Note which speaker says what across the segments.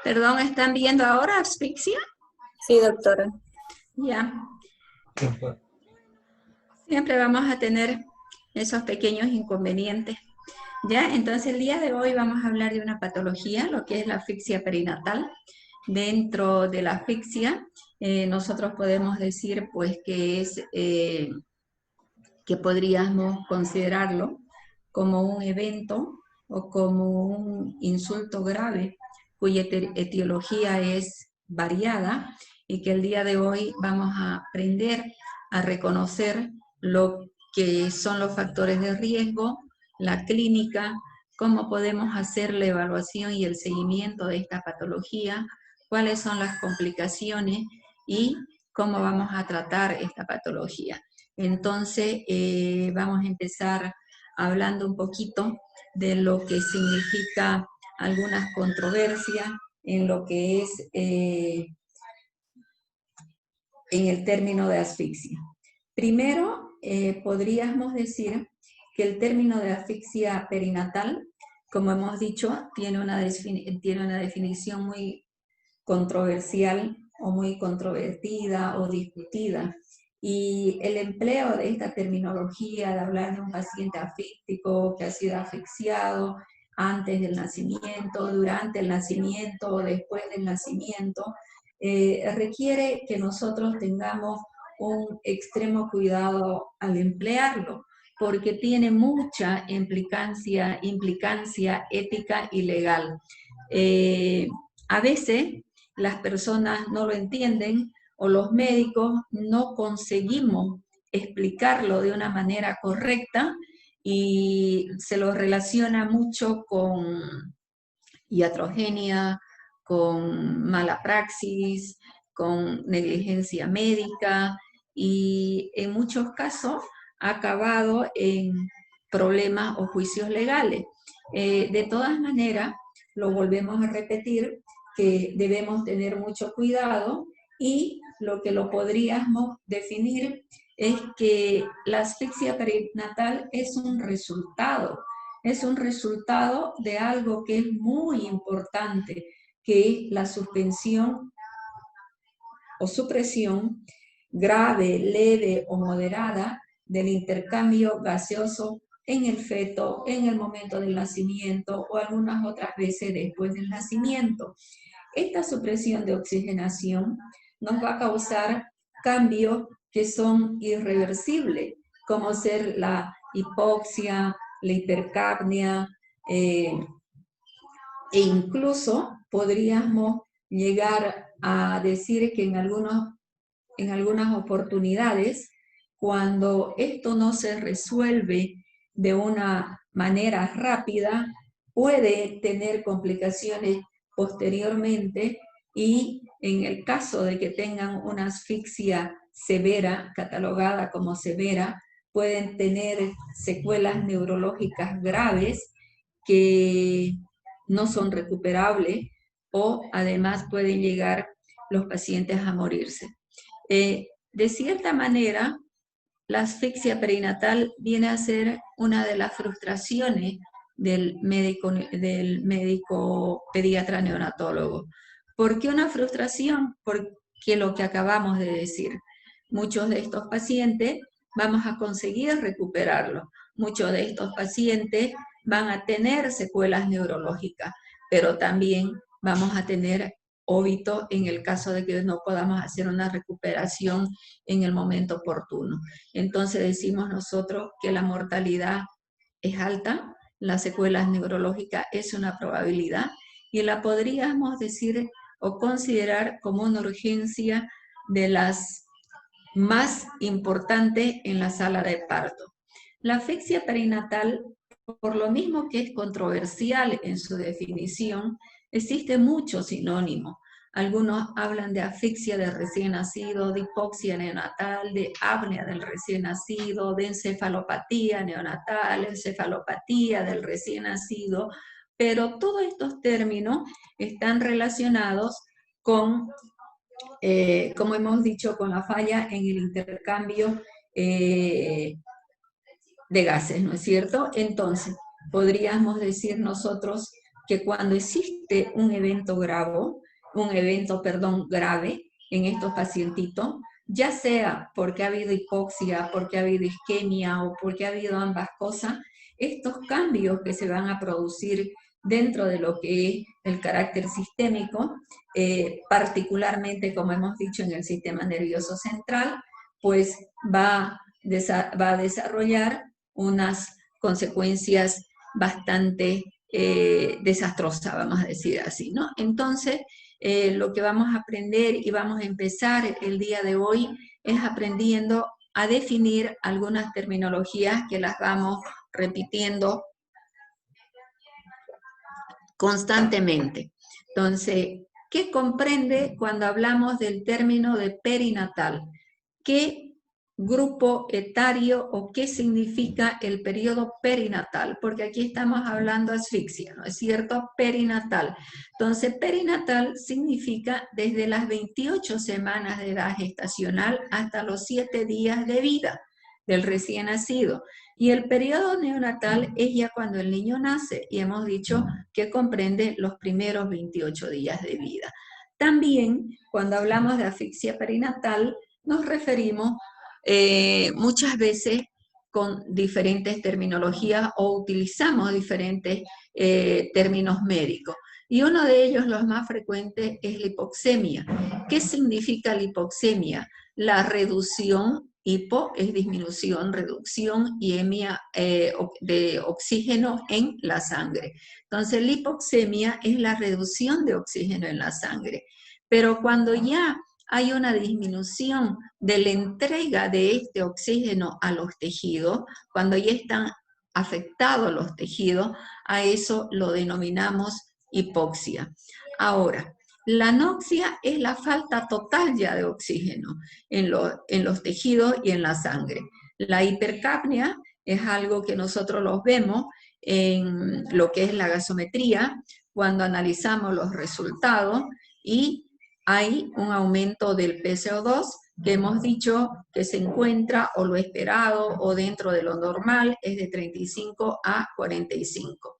Speaker 1: Perdón, ¿están viendo ahora asfixia?
Speaker 2: Sí, doctora.
Speaker 1: Ya. Siempre vamos a tener esos pequeños inconvenientes. Ya, entonces el día de hoy vamos a hablar de una patología, lo que es la asfixia perinatal. Dentro de la asfixia, nosotros podemos decir pues que podríamos considerarlo como un evento o como un insulto grave cuya etiología es variada y que el día de hoy vamos a aprender a reconocer lo que son los factores de riesgo, la clínica, cómo podemos hacer la evaluación y el seguimiento de esta patología, cuáles son las complicaciones y cómo vamos a tratar esta patología. Entonces, vamos a empezar hablando un poquito de lo que significa algunas controversias en lo que es en el término de asfixia. Primero, podríamos decir que el término de asfixia perinatal, como hemos dicho, tiene una definición muy controversial o muy controvertida o discutida. Y el empleo de esta terminología, de hablar de un paciente asfíctico que ha sido asfixiado antes del nacimiento, durante el nacimiento o después del nacimiento, requiere que nosotros tengamos un extremo cuidado al emplearlo, porque tiene mucha implicancia ética y legal. A veces las personas no lo entienden o los médicos no conseguimos explicarlo de una manera correcta y se lo relaciona mucho con iatrogenia, con mala praxis, con negligencia médica y en muchos casos ha acabado en problemas o juicios legales. De todas maneras, lo volvemos a repetir, que debemos tener mucho cuidado y lo que lo podríamos definir es que la asfixia perinatal es un resultado de algo que es muy importante, que es la suspensión o supresión grave, leve o moderada del intercambio gaseoso en el feto, en el momento del nacimiento o algunas otras veces después del nacimiento. Esta supresión de oxigenación nos va a causar cambios que son irreversibles, como ser la hipoxia, la hipercapnia, e incluso podríamos llegar a decir que en algunas oportunidades, cuando esto no se resuelve de una manera rápida, puede tener complicaciones posteriormente y en el caso de que tengan una asfixia severa, catalogada como severa, pueden tener secuelas neurológicas graves que no son recuperables o además pueden llegar los pacientes a morirse. De cierta manera, la asfixia perinatal viene a ser una de las frustraciones del médico pediatra neonatólogo. ¿Por qué una frustración? Porque lo que acabamos de decir, muchos de estos pacientes vamos a conseguir recuperarlos, muchos de estos pacientes van a tener secuelas neurológicas, pero también vamos a tener óbito en el caso de que no podamos hacer una recuperación en el momento oportuno. Entonces decimos nosotros que la mortalidad es alta, las secuelas neurológicas es una probabilidad y la podríamos decir o considerar como una urgencia de las más importantes en la sala de parto. La asfixia perinatal, por lo mismo que es controversial en su definición, existe muchos sinónimos. Algunos hablan de asfixia del recién nacido, de hipoxia neonatal, de apnea del recién nacido, de encefalopatía neonatal, encefalopatía del recién nacido, pero todos estos términos están relacionados con, como hemos dicho, con la falla en el intercambio de gases, ¿no es cierto? Entonces, podríamos decir nosotros que cuando existe un evento grave en estos pacientitos, ya sea porque ha habido hipoxia, porque ha habido isquemia o porque ha habido ambas cosas, estos cambios que se van a producir dentro de lo que es el carácter sistémico, particularmente, como hemos dicho, en el sistema nervioso central, pues va a desarrollar unas consecuencias bastante desastrosas, vamos a decir así, ¿no? Entonces, lo que vamos a aprender y vamos a empezar el día de hoy es aprendiendo a definir algunas terminologías que las vamos repitiendo constantemente. Entonces, ¿qué comprende cuando hablamos del término de perinatal? ¿Qué grupo etario o qué significa el periodo perinatal? Porque aquí estamos hablando de asfixia, ¿no es cierto? Perinatal. Entonces, perinatal significa desde las 28 semanas de edad gestacional hasta los 7 días de vida del recién nacido. Y el periodo neonatal es ya cuando el niño nace, y hemos dicho que comprende los primeros 28 días de vida. También, cuando hablamos de asfixia perinatal, nos referimos muchas veces con diferentes terminologías o utilizamos diferentes términos médicos. Y uno de ellos, los más frecuentes, es la hipoxemia. ¿Qué significa la hipoxemia? La reducción, hipo es disminución, reducción, y emia de oxígeno en la sangre. Entonces, la hipoxemia es la reducción de oxígeno en la sangre. Pero cuando ya hay una disminución de la entrega de este oxígeno a los tejidos, cuando ya están afectados los tejidos, a eso lo denominamos hipoxia. Ahora, la anoxia es la falta total ya de oxígeno en los tejidos y en la sangre. La hipercapnia es algo que nosotros los vemos en lo que es la gasometría, cuando analizamos los resultados y hay un aumento del PCO2 que hemos dicho que se encuentra o lo esperado o dentro de lo normal es de 35 a 45.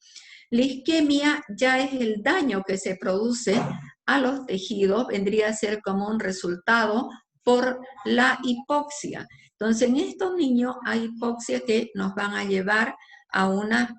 Speaker 1: La isquemia ya es el daño que se produce a los tejidos, vendría a ser como un resultado por la hipoxia. Entonces, en estos niños hay hipoxia que nos van a llevar a una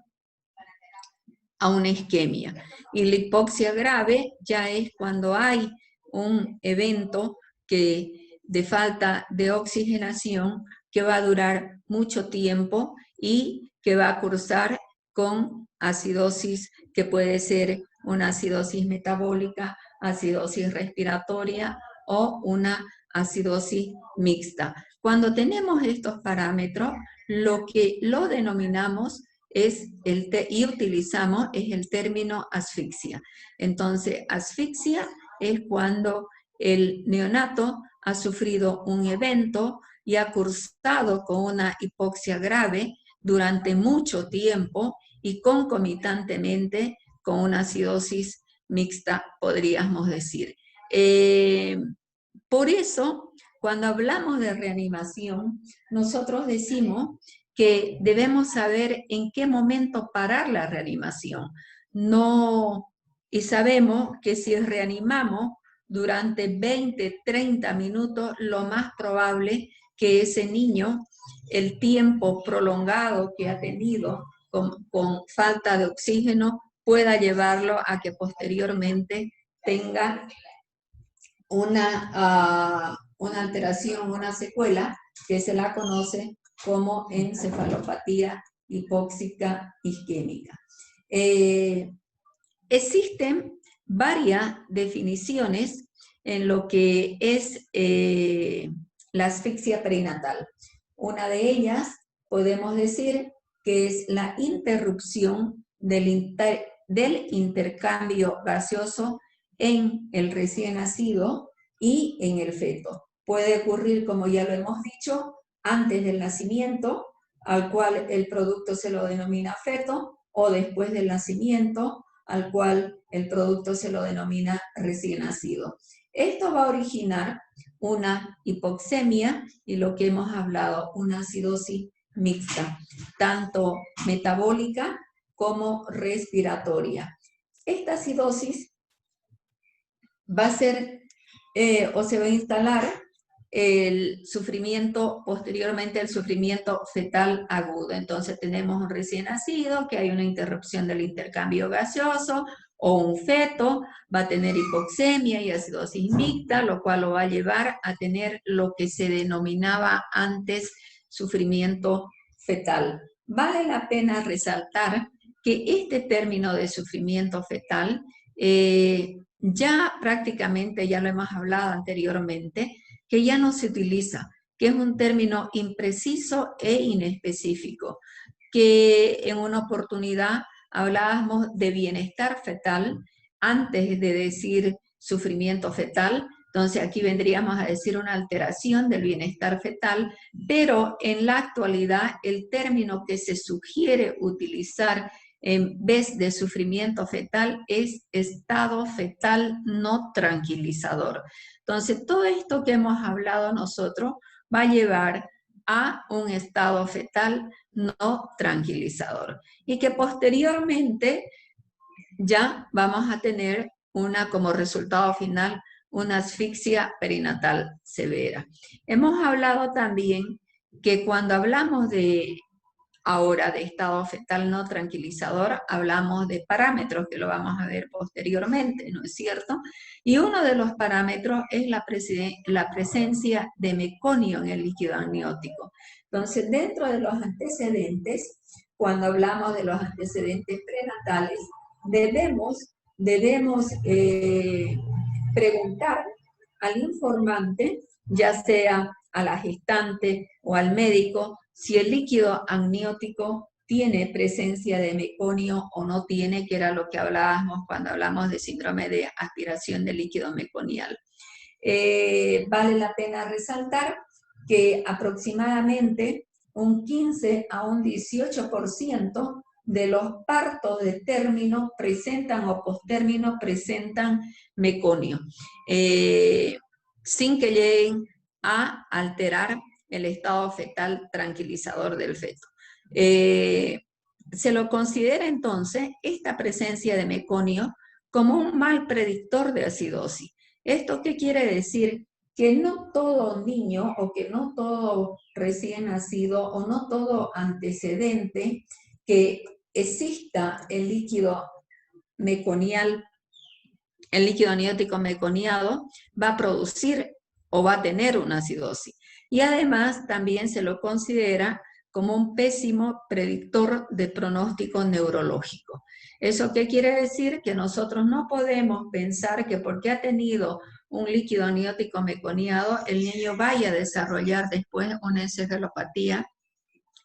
Speaker 1: isquemia. Y la hipoxia grave ya es cuando hay un evento de falta de oxigenación que va a durar mucho tiempo y que va a cursar con acidosis, que puede ser una acidosis metabólica, acidosis respiratoria o una acidosis mixta. Cuando tenemos estos parámetros, lo que lo denominamos y utilizamos es el término asfixia. Entonces, asfixia es cuando el neonato ha sufrido un evento y ha cursado con una hipoxia grave durante mucho tiempo y concomitantemente con una acidosis mixta, podríamos decir. Por eso, cuando hablamos de reanimación, nosotros decimos que debemos saber en qué momento parar la reanimación. No, y sabemos que si reanimamos durante 20, 30 minutos, lo más probable que ese niño, el tiempo prolongado que ha tenido con falta de oxígeno, pueda llevarlo a que posteriormente tenga una alteración, una secuela que se la conoce como encefalopatía hipóxica isquémica. Existen varias definiciones en lo que es la asfixia perinatal. Una de ellas podemos decir que es la interrupción del intercambio gaseoso en el recién nacido y en el feto. Puede ocurrir, como ya lo hemos dicho, antes del nacimiento, al cual el producto se lo denomina feto, o después del nacimiento, al cual el producto se lo denomina recién nacido. Esto va a originar una hipoxemia y lo que hemos hablado, una acidosis mixta, tanto metabólica como respiratoria. esta acidosis va a ser o se va a instalar el sufrimiento, posteriormente el sufrimiento fetal agudo. Entonces tenemos un recién nacido, que hay una interrupción del intercambio gaseoso, o un feto va a tener hipoxemia y acidosis mixta, lo cual lo va a llevar a tener lo que se denominaba antes sufrimiento fetal. Vale la pena resaltar que este término de sufrimiento fetal ya prácticamente, ya lo hemos hablado anteriormente, que ya no se utiliza, que es un término impreciso e inespecífico, que en una oportunidad hablábamos de bienestar fetal antes de decir sufrimiento fetal. Entonces aquí vendríamos a decir una alteración del bienestar fetal, pero en la actualidad el término que se sugiere utilizar en vez de sufrimiento fetal es estado fetal no tranquilizador. Entonces, todo esto que hemos hablado nosotros va a llevar a un estado fetal no tranquilizador y que posteriormente ya vamos a tener como resultado final una asfixia perinatal severa. Hemos hablado también que cuando hablamos de ahora de estado fetal no tranquilizador, hablamos de parámetros que lo vamos a ver posteriormente, ¿no es cierto? Y uno de los parámetros es la presencia de meconio en el líquido amniótico. Entonces, dentro de los antecedentes, cuando hablamos de los antecedentes prenatales, debemos preguntar al informante, ya sea a la gestante o al médico, si el líquido amniótico tiene presencia de meconio o no tiene, que era lo que hablábamos cuando hablamos de síndrome de aspiración de líquido meconial. Vale la pena resaltar que aproximadamente un 15 a un 18% de los partos de término presentan o postérmino presentan meconio, sin que lleguen a alterar el estado fetal tranquilizador del feto. Se lo considera entonces esta presencia de meconio como un mal predictor de acidosis. ¿Esto qué quiere decir? Que no todo niño o que no todo recién nacido o no todo antecedente que exista el líquido meconial, el líquido amniótico meconiado, va a producir o va a tener una acidosis. Y además también se lo considera como un pésimo predictor de pronóstico neurológico. ¿Eso qué quiere decir? Que nosotros no podemos pensar que porque ha tenido un líquido amniótico meconiado, el niño vaya a desarrollar después una encefalopatía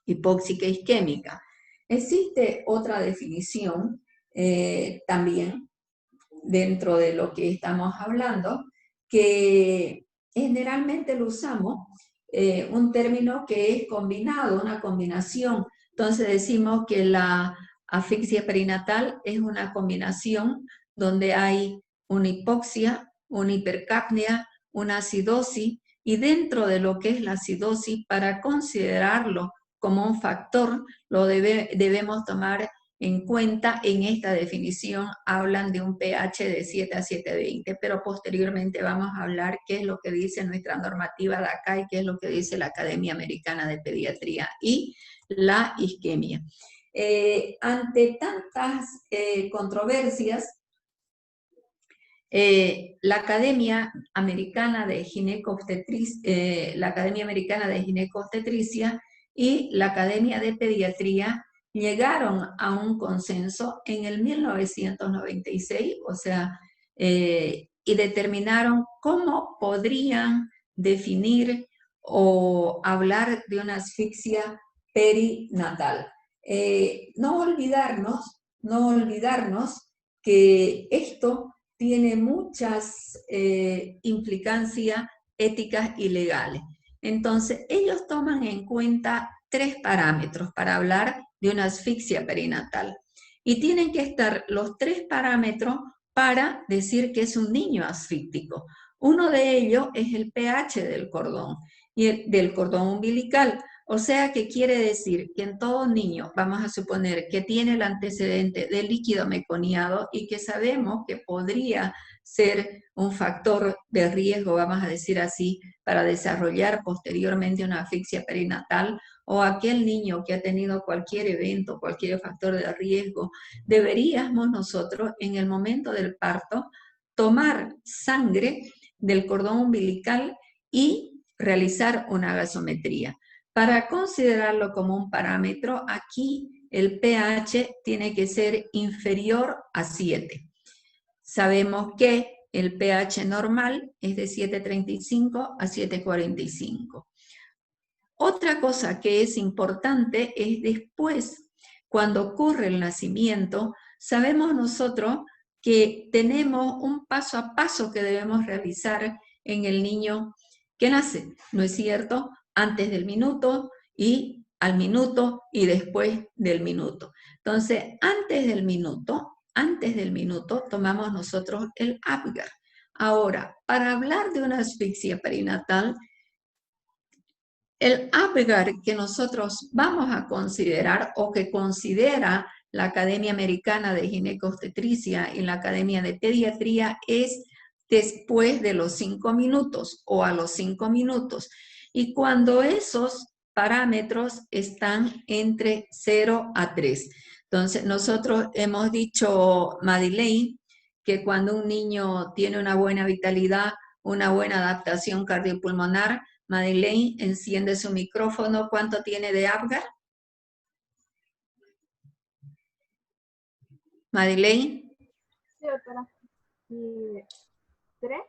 Speaker 1: hipóxica isquémica. Existe otra definición también dentro de lo que estamos hablando, que generalmente lo usamos, un término que es combinado, una combinación. Entonces decimos que la asfixia perinatal es una combinación donde hay una hipoxia, una hipercapnia, una acidosis, y dentro de lo que es la acidosis, para considerarlo como un factor, lo debemos tomar en cuenta. En esta definición hablan de un pH de 7 a 7,20, pero posteriormente vamos a hablar qué es lo que dice nuestra normativa de acá y qué es lo que dice la Academia Americana de Pediatría y la isquemia. Ante tantas controversias, la Academia Americana de Ginecobstetricia y la Academia de Pediatría llegaron a un consenso en el 1996, o sea, y determinaron cómo podrían definir o hablar de una asfixia perinatal. No olvidarnos que esto tiene muchas implicancias éticas y legales. Entonces, ellos toman en cuenta 3 parámetros para hablar de una asfixia perinatal. Y tienen que estar los 3 parámetros para decir que es un niño asfíctico. Uno de ellos es el pH del cordón umbilical. O sea que quiere decir que en todo niño, vamos a suponer que tiene el antecedente del líquido meconiado y que sabemos que podría ser un factor de riesgo, vamos a decir así, para desarrollar posteriormente una asfixia perinatal, o aquel niño que ha tenido cualquier evento, cualquier factor de riesgo, deberíamos nosotros en el momento del parto tomar sangre del cordón umbilical y realizar una gasometría. Para considerarlo como un parámetro, aquí el pH tiene que ser inferior a 7. Sabemos que el pH normal es de 7,35 a 7,45. Otra cosa que es importante es después, cuando ocurre el nacimiento, sabemos nosotros que tenemos un paso a paso que debemos realizar en el niño que nace, ¿no es cierto? Antes del minuto y al minuto y después del minuto. Entonces, antes del minuto tomamos nosotros el Apgar. Ahora, para hablar de una asfixia perinatal, el Apgar que nosotros vamos a considerar o que considera la Academia Americana de Ginecobstetricia y la Academia de Pediatría es después de los 5 minutos o a los 5 minutos. Y cuando esos parámetros están entre 0 a 3. Entonces, nosotros hemos dicho, Madeleine, que cuando un niño tiene una buena vitalidad, una buena adaptación cardiopulmonar, Madeleine, enciende su micrófono. ¿Cuánto tiene de Apgar? Madeleine.
Speaker 2: Sí, doctora. 3.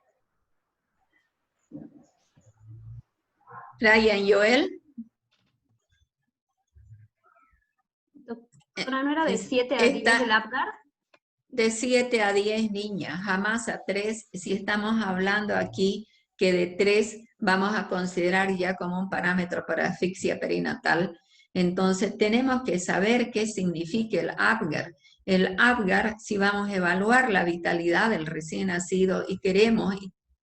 Speaker 1: Ryan Joel.
Speaker 2: Doctora, ¿no era de 7 a 10 del Apgar?
Speaker 1: De 7 a 10 niñas, jamás a 3. Si estamos hablando aquí que de 3 vamos a considerar ya como un parámetro para asfixia perinatal, entonces tenemos que saber qué significa el Apgar. El Apgar, si vamos a evaluar la vitalidad del recién nacido y queremos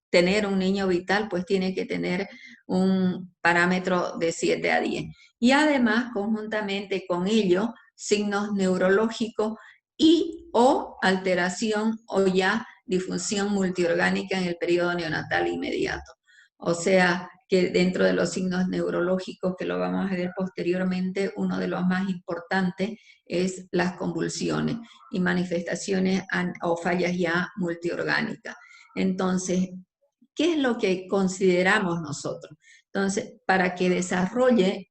Speaker 1: tener un niño vital, pues tiene que tener un parámetro de 7 a 10. Y además, conjuntamente con ello, signos neurológicos y o alteración o ya disfunción multiorgánica en el periodo neonatal inmediato. O sea, que dentro de los signos neurológicos, que lo vamos a ver posteriormente, uno de los más importantes es las convulsiones y manifestaciones o fallas ya multiorgánicas. Entonces, ¿qué es lo que consideramos nosotros? Entonces, para que desarrolle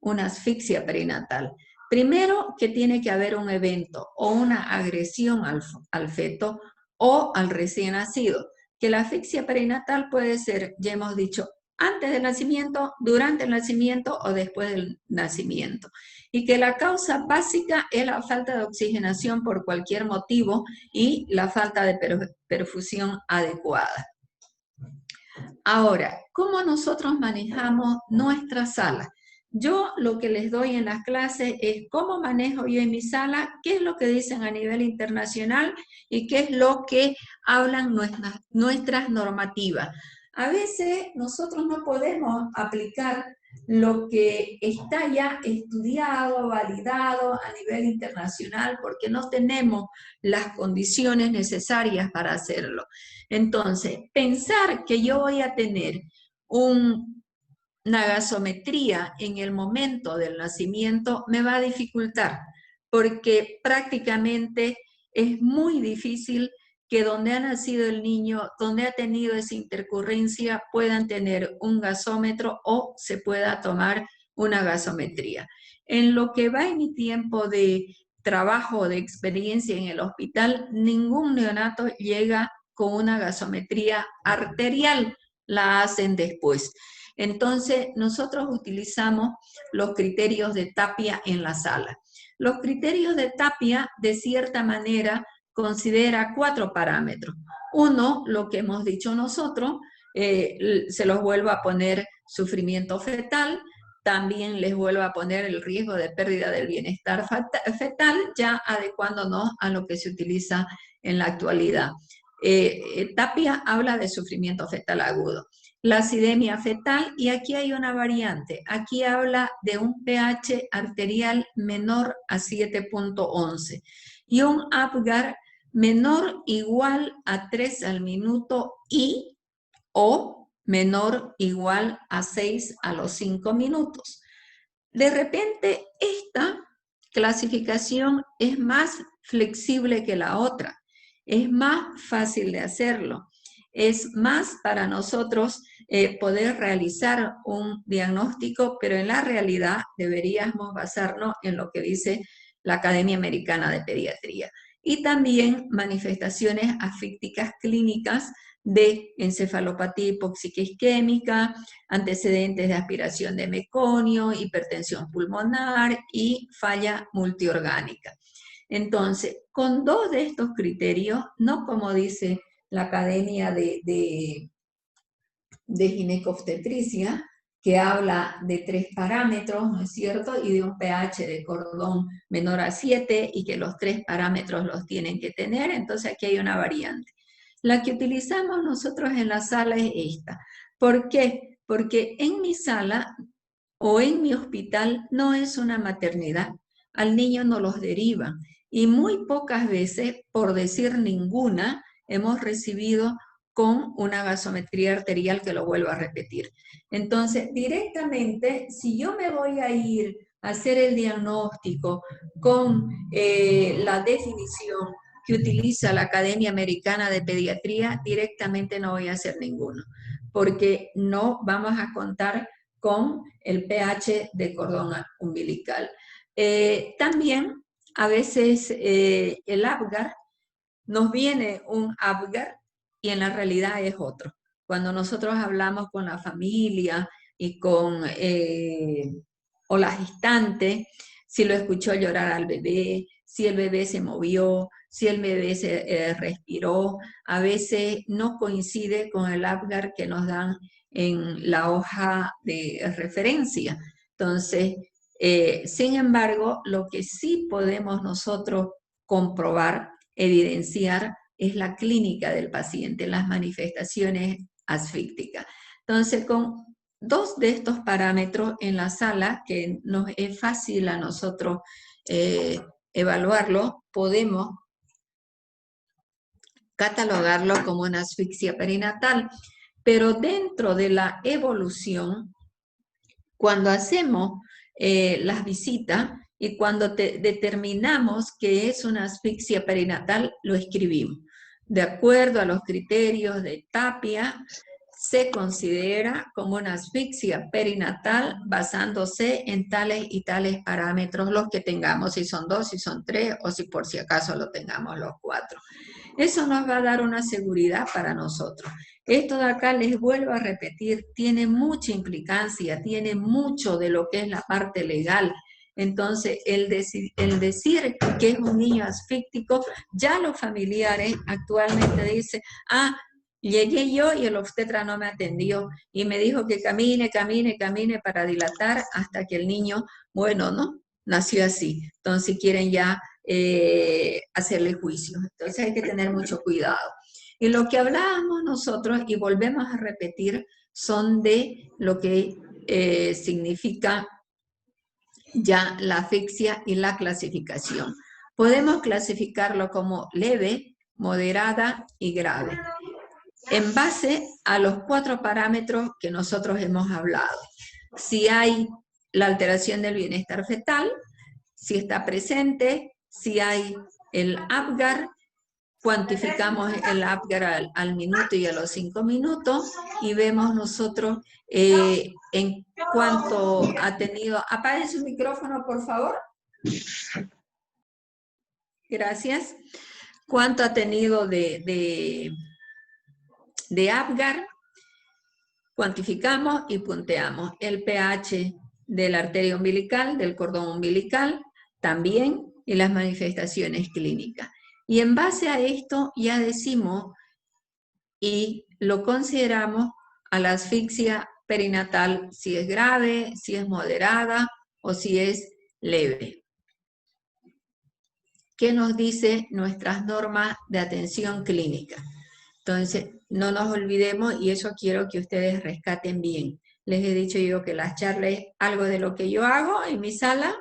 Speaker 1: una asfixia perinatal, primero que tiene que haber un evento o una agresión al feto o al recién nacido, que la asfixia perinatal puede ser, ya hemos dicho, antes del nacimiento, durante el nacimiento o después del nacimiento. Y que la causa básica es la falta de oxigenación por cualquier motivo y la falta de perfusión adecuada. Ahora, ¿cómo nosotros manejamos nuestra sala? Yo lo que les doy en las clases es cómo manejo yo en mi sala, qué es lo que dicen a nivel internacional y qué es lo que hablan nuestras normativas. A veces nosotros no podemos aplicar lo que está ya estudiado, validado a nivel internacional, porque no tenemos las condiciones necesarias para hacerlo. Entonces, pensar que yo voy a tener una gasometría en el momento del nacimiento me va a dificultar, porque prácticamente es muy difícil que donde ha nacido el niño, donde ha tenido esa intercurrencia, puedan tener un gasómetro o se pueda tomar una gasometría. En lo que va en mi tiempo de trabajo, de experiencia en el hospital, ningún neonato llega con una gasometría arterial, la hacen después. Entonces, nosotros utilizamos los criterios de Tapia en la sala. Los criterios de Tapia, de cierta manera, considera 4 parámetros. Uno, lo que hemos dicho nosotros, se los vuelvo a poner sufrimiento fetal, también les vuelvo a poner el riesgo de pérdida del bienestar fetal, ya adecuándonos a lo que se utiliza en la actualidad. Tapia habla de sufrimiento fetal agudo. la acidemia fetal, y aquí hay una variante. Aquí habla de un pH arterial menor a 7.11 y un Apgar menor o igual a 3 al minuto y o menor o igual a 6 a los 5 minutos. De repente, esta clasificación es más flexible que la otra, es más fácil de hacerlo, es más para nosotros poder realizar un diagnóstico, pero en la realidad deberíamos basarnos en lo que dice la Academia Americana de Pediatría. Y también manifestaciones asfícticas clínicas de encefalopatía hipóxica isquémica, antecedentes de aspiración de meconio, hipertensión pulmonar y falla multiorgánica. Entonces, con 2 de estos criterios, no como dice la Academia de Ginecobstetricia, que habla de 3 parámetros, ¿no es cierto? Y de un pH de cordón menor a 7 y que los 3 parámetros los tienen que tener, entonces aquí hay una variante. La que utilizamos nosotros en la sala es esta. ¿Por qué? Porque en mi sala o en mi hospital no es una maternidad. Al niño no los derivan. Y muy pocas veces, por decir ninguna, hemos recibido con una gasometría arterial, que lo vuelvo a repetir. Entonces, directamente, si yo me voy a ir a hacer el diagnóstico con la definición que utiliza la Academia Americana de Pediatría, directamente no voy a hacer ninguno, porque no vamos a contar con el pH de cordón umbilical. También, a veces, el Apgar, nos viene un Apgar y en la realidad es otro. Cuando nosotros hablamos con la familia y con o la gestante, si lo escuchó llorar al bebé, si el bebé se movió, si el bebé se respiró, a veces no coincide con el Apgar que nos dan en la hoja de referencia. Entonces, sin embargo, lo que sí podemos nosotros comprobar, evidenciar, es la clínica del paciente, las manifestaciones asfícticas. Entonces, con 2 de estos parámetros en la sala, que nos es fácil a nosotros evaluarlo, podemos catalogarlo como una asfixia perinatal. Pero dentro de la evolución, cuando hacemos las visitas y cuando determinamos que es una asfixia perinatal, lo escribimos. De acuerdo a los criterios de Tapia, se considera como una asfixia perinatal basándose en tales y tales parámetros, los que tengamos, si son 2, si son 3 o si por si acaso lo tengamos los 4. Eso nos va a dar una seguridad para nosotros. Esto de acá, les vuelvo a repetir, tiene mucha implicancia, tiene mucho de lo que es la parte legal. Entonces, el decir que es un niño asfíctico, ya los familiares actualmente dicen, llegué yo y el obstetra no me atendió y me dijo que camine para dilatar hasta que el niño, bueno, ¿no? Nació así. Entonces quieren ya hacerle juicio. Entonces hay que tener mucho cuidado. Y lo que hablábamos nosotros, y volvemos a repetir, son de lo que significa ya la asfixia y la clasificación. Podemos clasificarlo como leve, moderada y grave, en base a los 4 parámetros que nosotros hemos hablado. Si hay la alteración del bienestar fetal, si está presente, si hay el Apgar, cuantificamos el Apgar al minuto y a los 5 minutos y vemos nosotros en cuanto ha tenido... Apague su micrófono, por favor. Gracias. ¿Cuánto ha tenido de Apgar? Cuantificamos y punteamos el pH de la arteria umbilical, del cordón umbilical, también, y las manifestaciones clínicas. Y en base a esto ya decimos y lo consideramos a la asfixia perinatal, si es grave, si es moderada o si es leve. ¿Qué nos dice nuestras normas de atención clínica? Entonces, no nos olvidemos, y eso quiero que ustedes rescaten bien. Les he dicho yo que las charlas es algo de lo que yo hago en mi sala,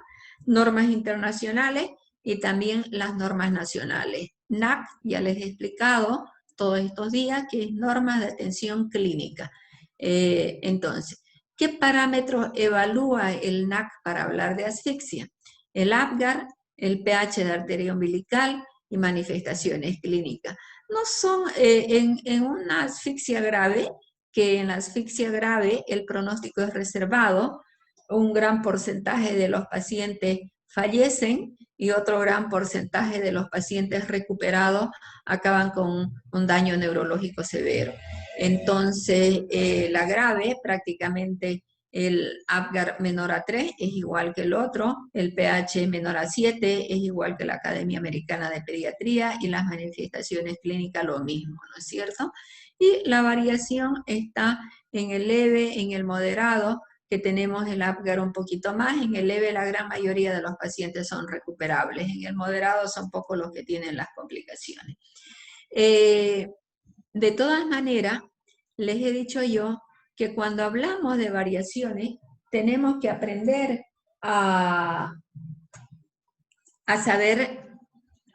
Speaker 1: normas internacionales y también las normas nacionales. NAC, ya les he explicado todos estos días, que es normas de atención clínica. Entonces, ¿qué parámetros evalúa el NAC para hablar de asfixia? El APGAR, el pH de arteria umbilical y manifestaciones clínicas. No son en una asfixia grave, que en la asfixia grave el pronóstico es reservado, un gran porcentaje de los pacientes fallecen y otro gran porcentaje de los pacientes recuperados acaban con un daño neurológico severo. Entonces, la grave, prácticamente el APGAR menor a 3 es igual que el otro, el pH menor a 7 es igual que la Academia Americana de Pediatría y las manifestaciones clínicas lo mismo, ¿no es cierto? Y la variación está en el leve, en el moderado, que tenemos el APGAR un poquito más. En el leve la gran mayoría de los pacientes son recuperables, en el moderado son pocos los que tienen las complicaciones. De todas maneras, les he dicho yo que cuando hablamos de variaciones tenemos que aprender a saber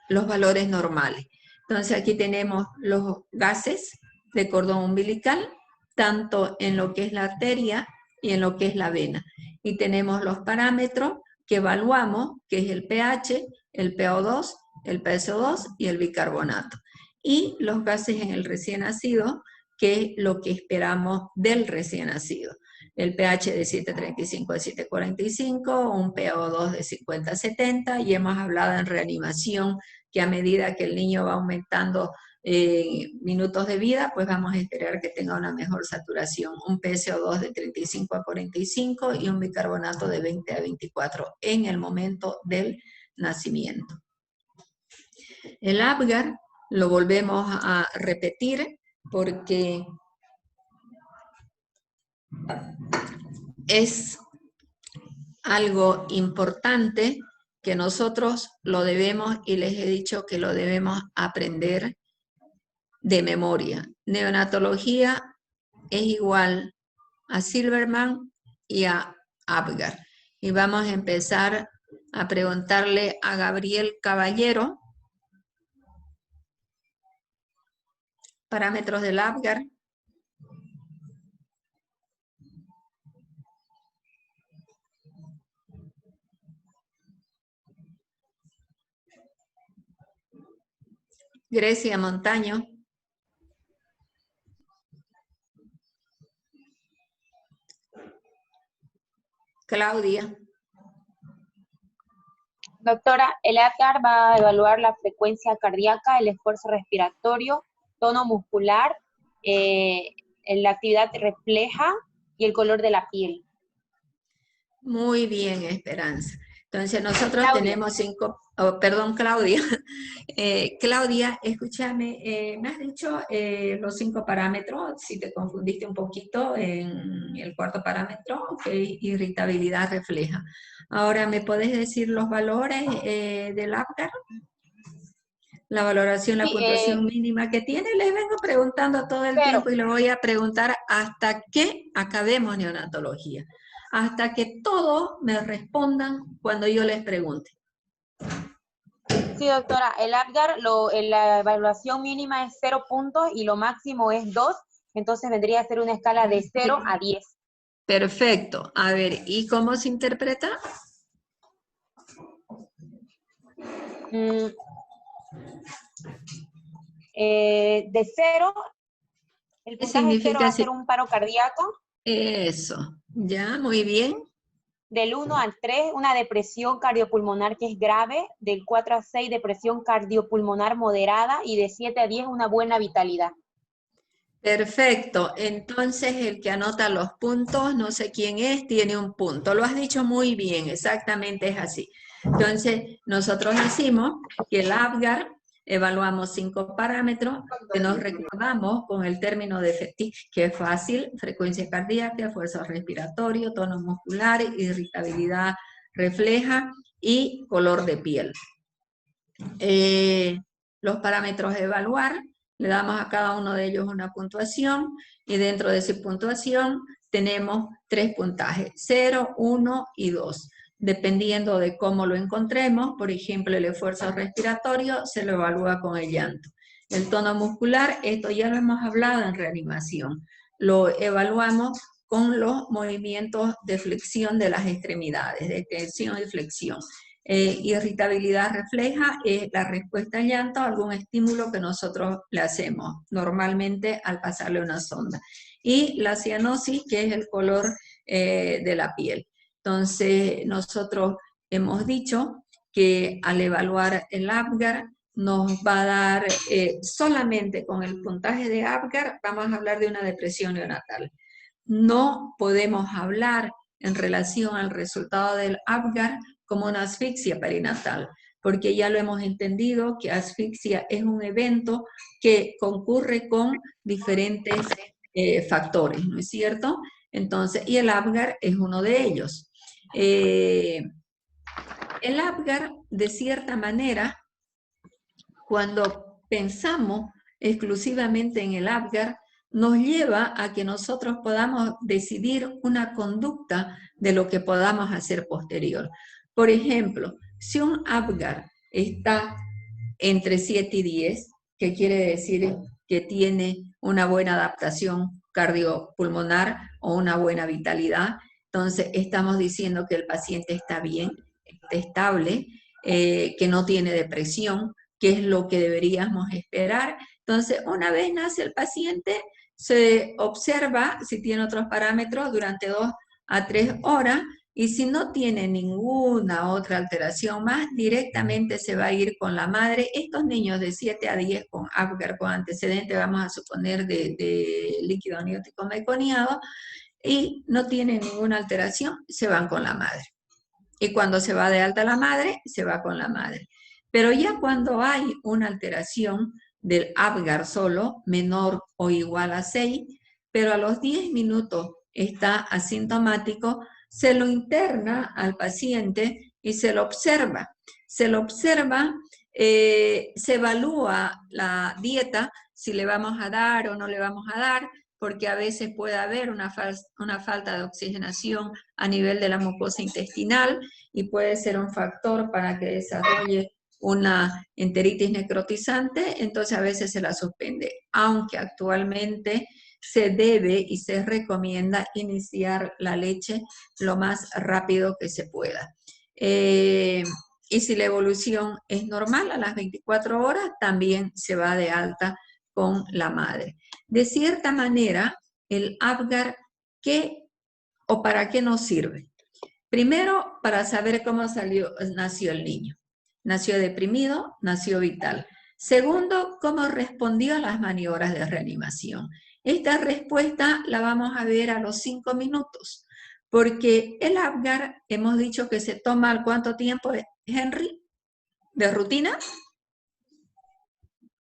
Speaker 1: los valores normales. Entonces aquí tenemos los gases de cordón umbilical, tanto en lo que es la arteria y en lo que es la vena. Y tenemos los parámetros que evaluamos, que es el pH, el PO2, el PSO2 y el bicarbonato. Y los gases en el recién nacido, que es lo que esperamos del recién nacido. El pH de 7.35 a 7.45, un PO2 de 50 a 70, y hemos hablado en reanimación que a medida que el niño va aumentando minutos de vida, pues vamos a esperar que tenga una mejor saturación, un PSO2 de 35 a 45 y un bicarbonato de 20 a 24 en el momento del nacimiento. El APGAR lo volvemos a repetir porque es algo importante que nosotros lo debemos, y les he dicho que lo debemos aprender de memoria. Neonatología es igual a Silverman y a APGAR. Y vamos a empezar a preguntarle a Gabriel Caballero parámetros del APGAR. Grecia Montaño. Claudia.
Speaker 2: Doctora, el APGAR va a evaluar la frecuencia cardíaca, el esfuerzo respiratorio, tono muscular, la actividad refleja y el color de la piel.
Speaker 1: Muy bien, Esperanza. Entonces nosotros
Speaker 2: Claudia.
Speaker 1: tenemos 5, perdón, Claudia. Claudia, escúchame, me has dicho los 5 parámetros, si te confundiste un poquito en el cuarto parámetro, okay, irritabilidad refleja. Ahora, ¿me podés decir los valores del APGAR? La valoración, la puntuación mínima que tiene, les vengo preguntando todo el tiempo y le voy a preguntar hasta que acabemos neonatología. Hasta que todos me respondan cuando yo les pregunte.
Speaker 2: Sí, doctora, el APGAR, la evaluación mínima es 0 puntos y lo máximo es 2, entonces vendría a ser una escala de 0 a 10.
Speaker 1: Perfecto. A ver, ¿y cómo se interpreta?
Speaker 2: De 0, el puntaje 0 va a ser un paro cardíaco.
Speaker 1: Eso, ya, muy bien.
Speaker 2: Del 1 al 3, una depresión cardiopulmonar que es grave, del 4 a 6, depresión cardiopulmonar moderada, y de 7 a 10, una buena vitalidad.
Speaker 1: Perfecto, entonces el que anota los puntos, no sé quién es, tiene un punto. Lo has dicho muy bien, exactamente es así. Entonces, nosotros decimos que el APGAR evaluamos 5 parámetros que nos recordamos con el término de FETIC, que es fácil: frecuencia cardíaca, esfuerzo respiratorio, tono muscular, irritabilidad refleja y color de piel. Los parámetros a evaluar Le damos a cada uno de ellos una puntuación y dentro de esa puntuación tenemos 3 puntajes, 0, 1 y 2. Dependiendo de cómo lo encontremos, por ejemplo, el esfuerzo respiratorio se lo evalúa con el llanto. El tono muscular, esto ya lo hemos hablado en reanimación, lo evaluamos con los movimientos de flexión de las extremidades, de extensión y flexión. Irritabilidad refleja la respuesta al llanto a algún estímulo que nosotros le hacemos, normalmente al pasarle una sonda. Y la cianosis, que es el color de la piel. Entonces, nosotros hemos dicho que al evaluar el APGAR, nos va a dar, solamente con el puntaje de APGAR, vamos a hablar de una depresión neonatal. No podemos hablar en relación al resultado del APGAR como una asfixia perinatal, porque ya lo hemos entendido que asfixia es un evento que concurre con diferentes factores, ¿no es cierto? Entonces, y el APGAR es uno de ellos. El APGAR, de cierta manera, cuando pensamos exclusivamente en el APGAR, nos lleva a que nosotros podamos decidir una conducta de lo que podamos hacer posterior. Por ejemplo, si un APGAR está entre 7 y 10, que quiere decir que tiene una buena adaptación cardiopulmonar o una buena vitalidad, entonces estamos diciendo que el paciente está bien, está estable, que no tiene depresión, que es lo que deberíamos esperar. Entonces, una vez nace el paciente, se observa si tiene otros parámetros durante 2 a 3 horas, y si no tiene ninguna otra alteración más, directamente se va a ir con la madre. Estos niños de 7 a 10 con APGAR, con antecedente, vamos a suponer, de líquido amniótico meconiado, y no tienen ninguna alteración, se van con la madre. Y cuando se va de alta la madre, se va con la madre. Pero ya cuando hay una alteración del APGAR solo, menor o igual a 6, pero a los 10 minutos está asintomático, se lo interna al paciente y se lo observa. Se lo observa, se evalúa la dieta, si le vamos a dar o no le vamos a dar, porque a veces puede haber una falta de oxigenación a nivel de la mucosa intestinal y puede ser un factor para que desarrolle una enteritis necrotizante, entonces a veces se la suspende, aunque actualmente se debe y se recomienda iniciar la leche lo más rápido que se pueda. Y si la evolución es normal, a las 24 horas también se va de alta con la madre. De cierta manera, el APGAR, ¿qué o para qué nos sirve? Primero, para saber cómo nació el niño. Nació deprimido, nació vital. Segundo, cómo respondió a las maniobras de reanimación. Esta respuesta la vamos a ver a los 5 minutos, porque el APGAR hemos dicho que se toma al cuánto tiempo, Henry, de rutina.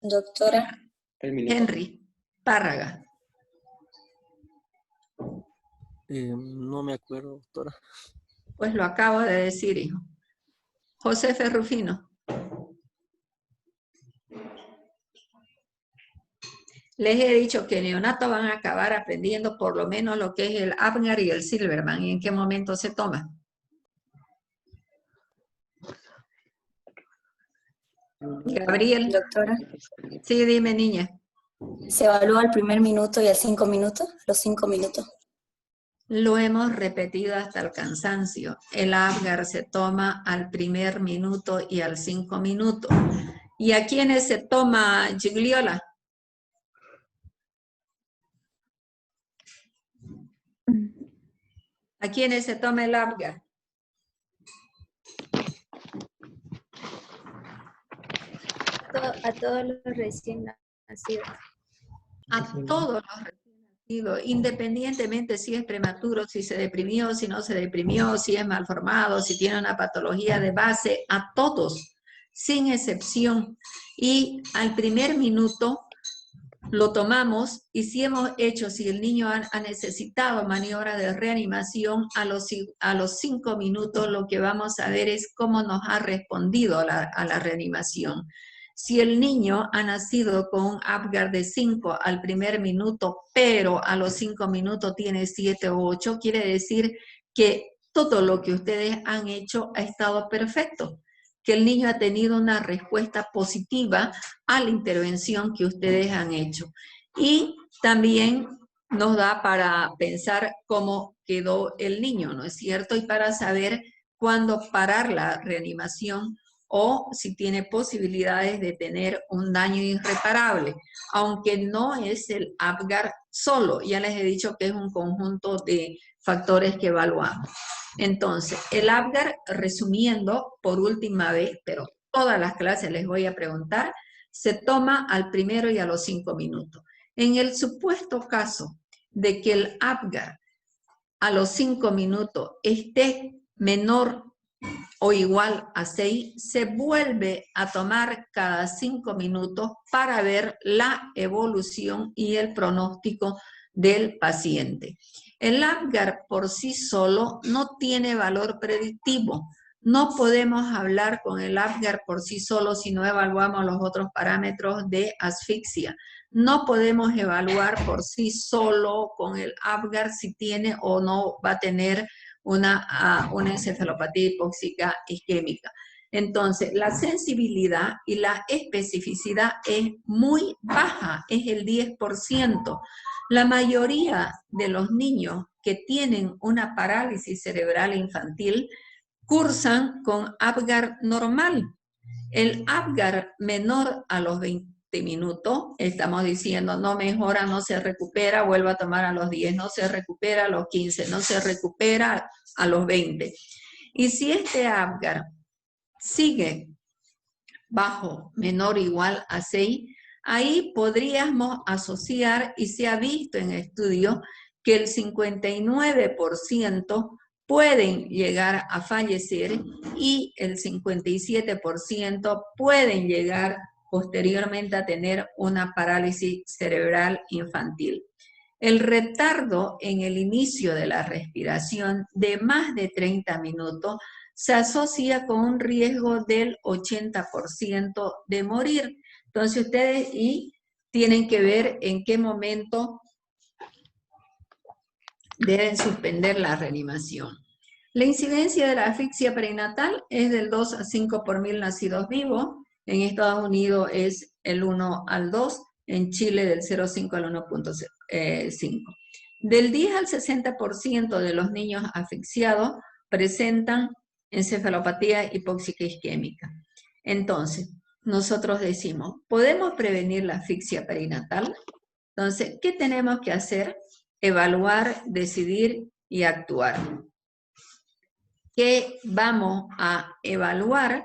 Speaker 3: Doctora.
Speaker 1: Henry Párraga.
Speaker 4: No me acuerdo, doctora.
Speaker 1: Pues lo acabo de decir, hijo. José Ferrufino. Les he dicho que neonatos van a acabar aprendiendo por lo menos lo que es el APGAR y el Silverman. ¿Y en qué momento se toma? Gabriel.
Speaker 3: Doctora.
Speaker 1: Sí, dime, niña.
Speaker 3: ¿Se evalúa el primer minuto y el 5 minutos? Los 5 minutos.
Speaker 1: Lo hemos repetido hasta el cansancio. El APGAR se toma al primer minuto y al 5 minutos. ¿Y a quiénes se toma, Gigliola? ¿A quiénes se toma el APGAR?
Speaker 5: A todos los recién nacidos.
Speaker 1: A todos los recién nacidos, independientemente si es prematuro, si se deprimió, si no se deprimió, si es malformado, si tiene una patología de base, a todos, sin excepción. Y al primer minuto lo tomamos, y si hemos hecho, si el niño ha necesitado maniobra de reanimación, a los 5 minutos lo que vamos a ver es cómo nos ha respondido a la reanimación. Si el niño ha nacido con un Apgar de 5 al primer minuto, pero a los 5 minutos tiene 7 o 8, quiere decir que todo lo que ustedes han hecho ha estado perfecto, que el niño ha tenido una respuesta positiva a la intervención que ustedes han hecho. Y también nos da para pensar cómo quedó el niño, ¿no es cierto? Y para saber cuándo parar la reanimación o si tiene posibilidades de tener un daño irreparable, aunque no es el Apgar solo, ya les he dicho que es un conjunto de factores que evaluamos. Entonces, el Apgar, resumiendo por última vez, pero todas las clases les voy a preguntar, se toma al primero y a los 5 minutos. En el supuesto caso de que el Apgar a los 5 minutos esté menor o igual a 6, se vuelve a tomar cada 5 minutos para ver la evolución y el pronóstico del paciente. El Apgar por sí solo no tiene valor predictivo. No podemos hablar con el Apgar por sí solo si no evaluamos los otros parámetros de asfixia. No podemos evaluar por sí solo con el Apgar si tiene o no va a tener una encefalopatía hipóxica isquémica. Entonces, la sensibilidad y la especificidad es muy baja, es el 10%. La mayoría de los niños que tienen una parálisis cerebral infantil cursan con Apgar normal. El Apgar menor a los 20 minutos, estamos diciendo, no mejora, no se recupera, vuelve a tomar a los 10, no se recupera a los 15, no se recupera a los 20. Y si este Apgar sigue bajo, menor o igual a 6, ahí podríamos asociar, y se ha visto en estudios, que el 59% pueden llegar a fallecer y el 57% pueden llegar posteriormente a tener una parálisis cerebral infantil. El retardo en el inicio de la respiración de más de 30 minutos se asocia con un riesgo del 80% de morir. Entonces ustedes tienen que ver en qué momento deben suspender la reanimación. La incidencia de la asfixia perinatal es del 2 a 5 por 1000 nacidos vivos. En Estados Unidos es el 1 al 2, en Chile del 0,5 al 1,5. Del 10 al 60% de los niños asfixiados presentan encefalopatía hipóxica isquémica. Entonces, nosotros decimos, ¿podemos prevenir la asfixia perinatal? Entonces, ¿qué tenemos que hacer? Evaluar, decidir y actuar. ¿Qué vamos a evaluar?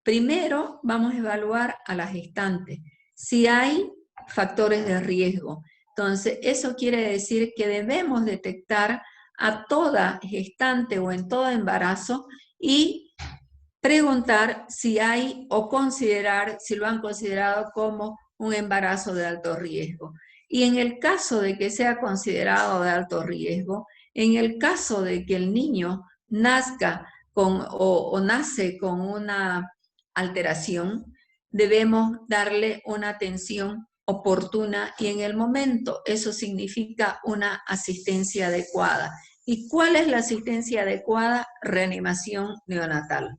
Speaker 1: Primero vamos a evaluar a la gestante, si hay factores de riesgo. Entonces, eso quiere decir que debemos detectar a toda gestante o en todo embarazo y preguntar si hay o considerar, si lo han considerado como un embarazo de alto riesgo. Y en el caso de que sea considerado de alto riesgo, en el caso de que el niño nazca o nace con una alteración, debemos darle una atención oportuna y en el momento. Eso significa una asistencia adecuada. ¿Y cuál es la asistencia adecuada? Reanimación neonatal.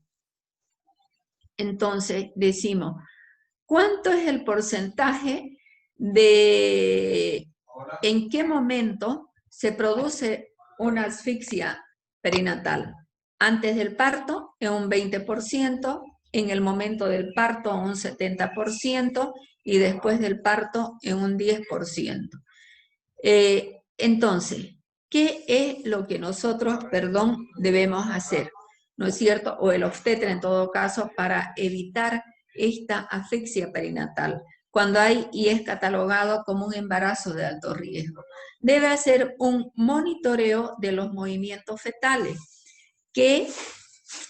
Speaker 1: Entonces decimos, ¿cuánto es el porcentaje de en qué momento se produce una asfixia perinatal? Antes del parto, en un 20%, en el momento del parto, un 70%, y después del parto, en un 10%. Entonces, ¿qué es lo que nosotros, debemos hacer? ¿No es cierto? O el obstetra en todo caso, para evitar esta asfixia perinatal, cuando hay y es catalogado como un embarazo de alto riesgo. Debe hacer un monitoreo de los movimientos fetales, que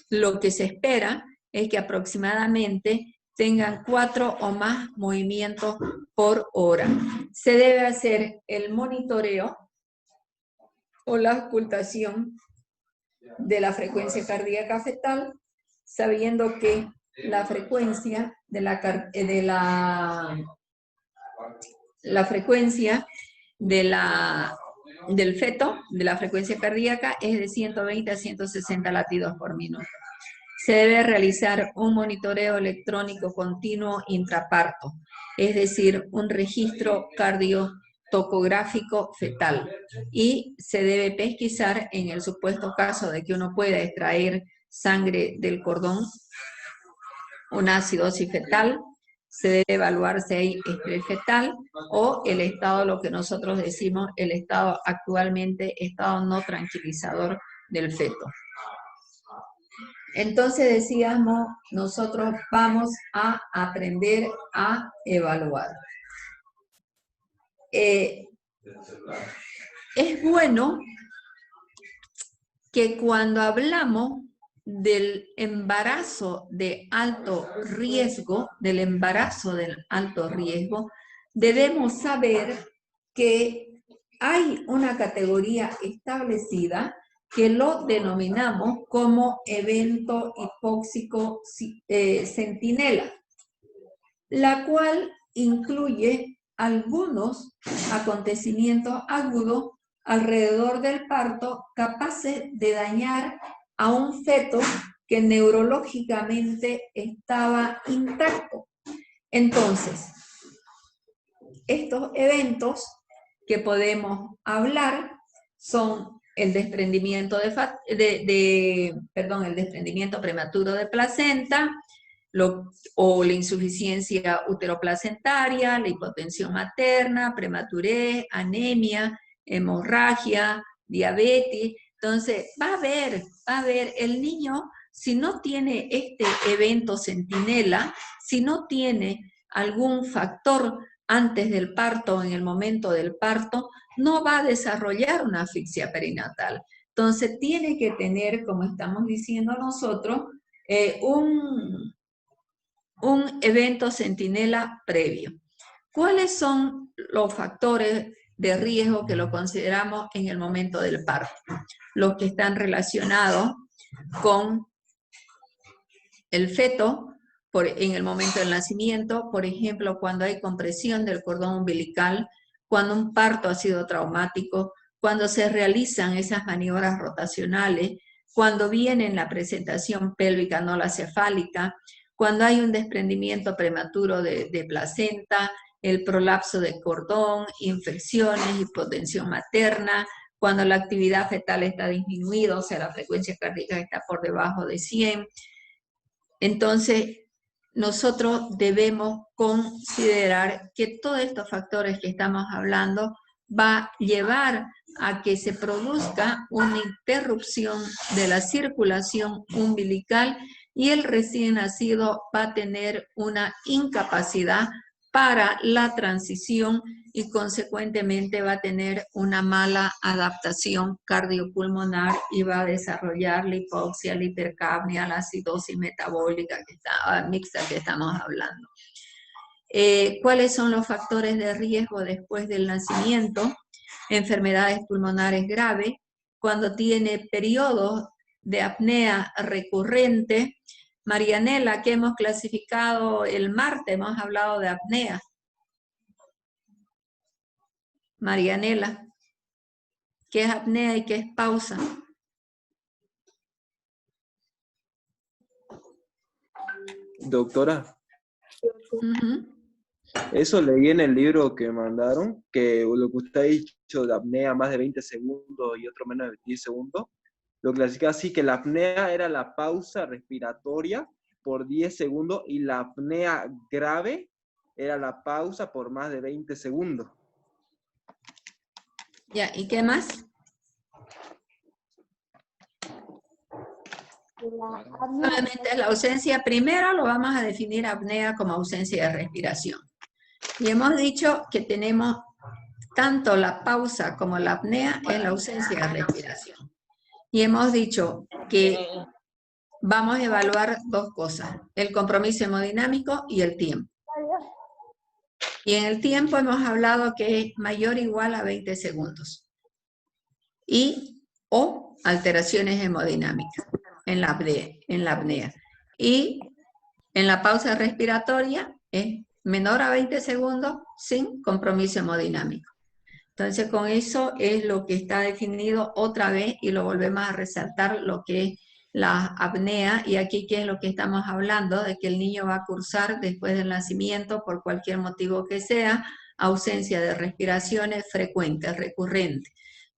Speaker 1: lo que se espera es que aproximadamente tengan 4 o más movimientos por hora. Se debe hacer el monitoreo o la ocultación de la frecuencia cardíaca fetal, sabiendo que la frecuencia de la frecuencia del feto, de la frecuencia cardíaca, es de 120 a 160 latidos por minuto. Se debe realizar un monitoreo electrónico continuo intraparto, es decir, un registro cardiotocográfico fetal, y se debe pesquisar en el supuesto caso de que uno pueda extraer sangre del cordón, una acidosis fetal. Se debe evaluar si hay estrés fetal o el estado, lo que nosotros decimos, el estado actualmente, estado no tranquilizador del feto. Entonces decíamos, nosotros vamos a aprender a evaluar. Es bueno que cuando hablamos del embarazo de alto riesgo, debemos saber que hay una categoría establecida que lo denominamos como evento hipóxico centinela, la cual incluye algunos acontecimientos agudos alrededor del parto capaces de dañar a un feto que neurológicamente estaba intacto. Entonces, estos eventos que podemos hablar son el desprendimiento el desprendimiento prematuro de placenta, o la insuficiencia uteroplacentaria, la hipotensión materna, prematurez, anemia, hemorragia, diabetes. Entonces, va a ver el niño, si no tiene este evento centinela, si no tiene algún factor antes del parto o en el momento del parto, no va a desarrollar una asfixia perinatal. Entonces, tiene que tener, como estamos diciendo nosotros, un evento centinela previo. ¿Cuáles son los factores de riesgo que lo consideramos en el momento del parto? Los que están relacionados con el feto en el momento del nacimiento, por ejemplo, cuando hay compresión del cordón umbilical, cuando un parto ha sido traumático, cuando se realizan esas maniobras rotacionales, cuando viene la presentación pélvica no la cefálica, cuando hay un desprendimiento prematuro de placenta, el prolapso de cordón, infecciones, hipotensión materna, cuando la actividad fetal está disminuida, o sea, la frecuencia cardíaca está por debajo de 100. Entonces, nosotros debemos considerar que todos estos factores que estamos hablando va a llevar a que se produzca una interrupción de la circulación umbilical y el recién nacido va a tener una incapacidad para la transición y consecuentemente va a tener una mala adaptación cardiopulmonar y va a desarrollar la hipoxia, la hipercapnia, la acidosis metabólica mixta que estamos hablando. ¿Cuáles son los factores de riesgo después del nacimiento? Enfermedades pulmonares graves, cuando tiene periodos de apnea recurrente. Marianela, que hemos clasificado el martes, hemos hablado de apnea. Marianela, ¿qué es apnea y qué es pausa?
Speaker 6: Doctora,
Speaker 1: Uh-huh.
Speaker 6: eso leí en el libro que mandaron, que lo que usted ha dicho de apnea más de 20 segundos y otro menos de 10 segundos, lo clasifica así, que la apnea era la pausa respiratoria por 10 segundos y la apnea grave era la pausa por más de 20 segundos.
Speaker 1: Ya, ¿y qué más? Obviamente la ausencia, primero lo vamos a definir apnea como ausencia de respiración. Y hemos dicho que tenemos tanto la pausa como la apnea en la ausencia de respiración. Y hemos dicho que vamos a evaluar dos cosas, el compromiso hemodinámico y el tiempo. Y en el tiempo hemos hablado que es mayor o igual a 20 segundos. O alteraciones hemodinámicas en la apnea. Y En la pausa respiratoria es menor a 20 segundos sin compromiso hemodinámico. Entonces, con eso es lo que está definido otra vez y lo volvemos a resaltar, lo que es la apnea. Y aquí, ¿qué es lo que estamos hablando? De que el niño va a cursar después del nacimiento, por cualquier motivo que sea, ausencia de respiraciones frecuentes, recurrentes.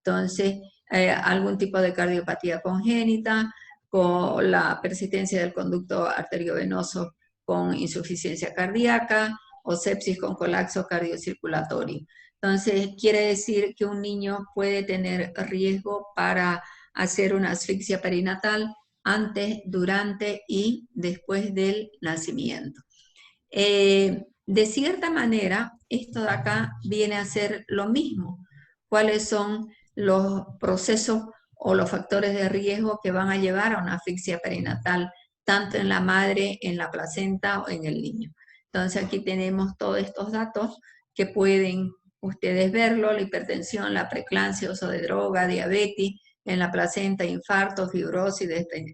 Speaker 1: Entonces, algún tipo de cardiopatía congénita, con la persistencia del conducto arteriovenoso con insuficiencia cardíaca o sepsis con colapso cardiocirculatorio. Entonces, quiere decir que un niño puede tener riesgo para hacer una asfixia perinatal antes, durante y después del nacimiento. De cierta manera, esto de acá viene a ser lo mismo. ¿Cuáles son los procesos o los factores de riesgo que van a llevar a una asfixia perinatal, tanto en la madre, en la placenta o en el niño? Entonces, aquí tenemos todos estos datos que pueden ustedes verlo: la hipertensión, la preeclampsia, uso de droga, diabetes, en la placenta, infarto, fibrosis,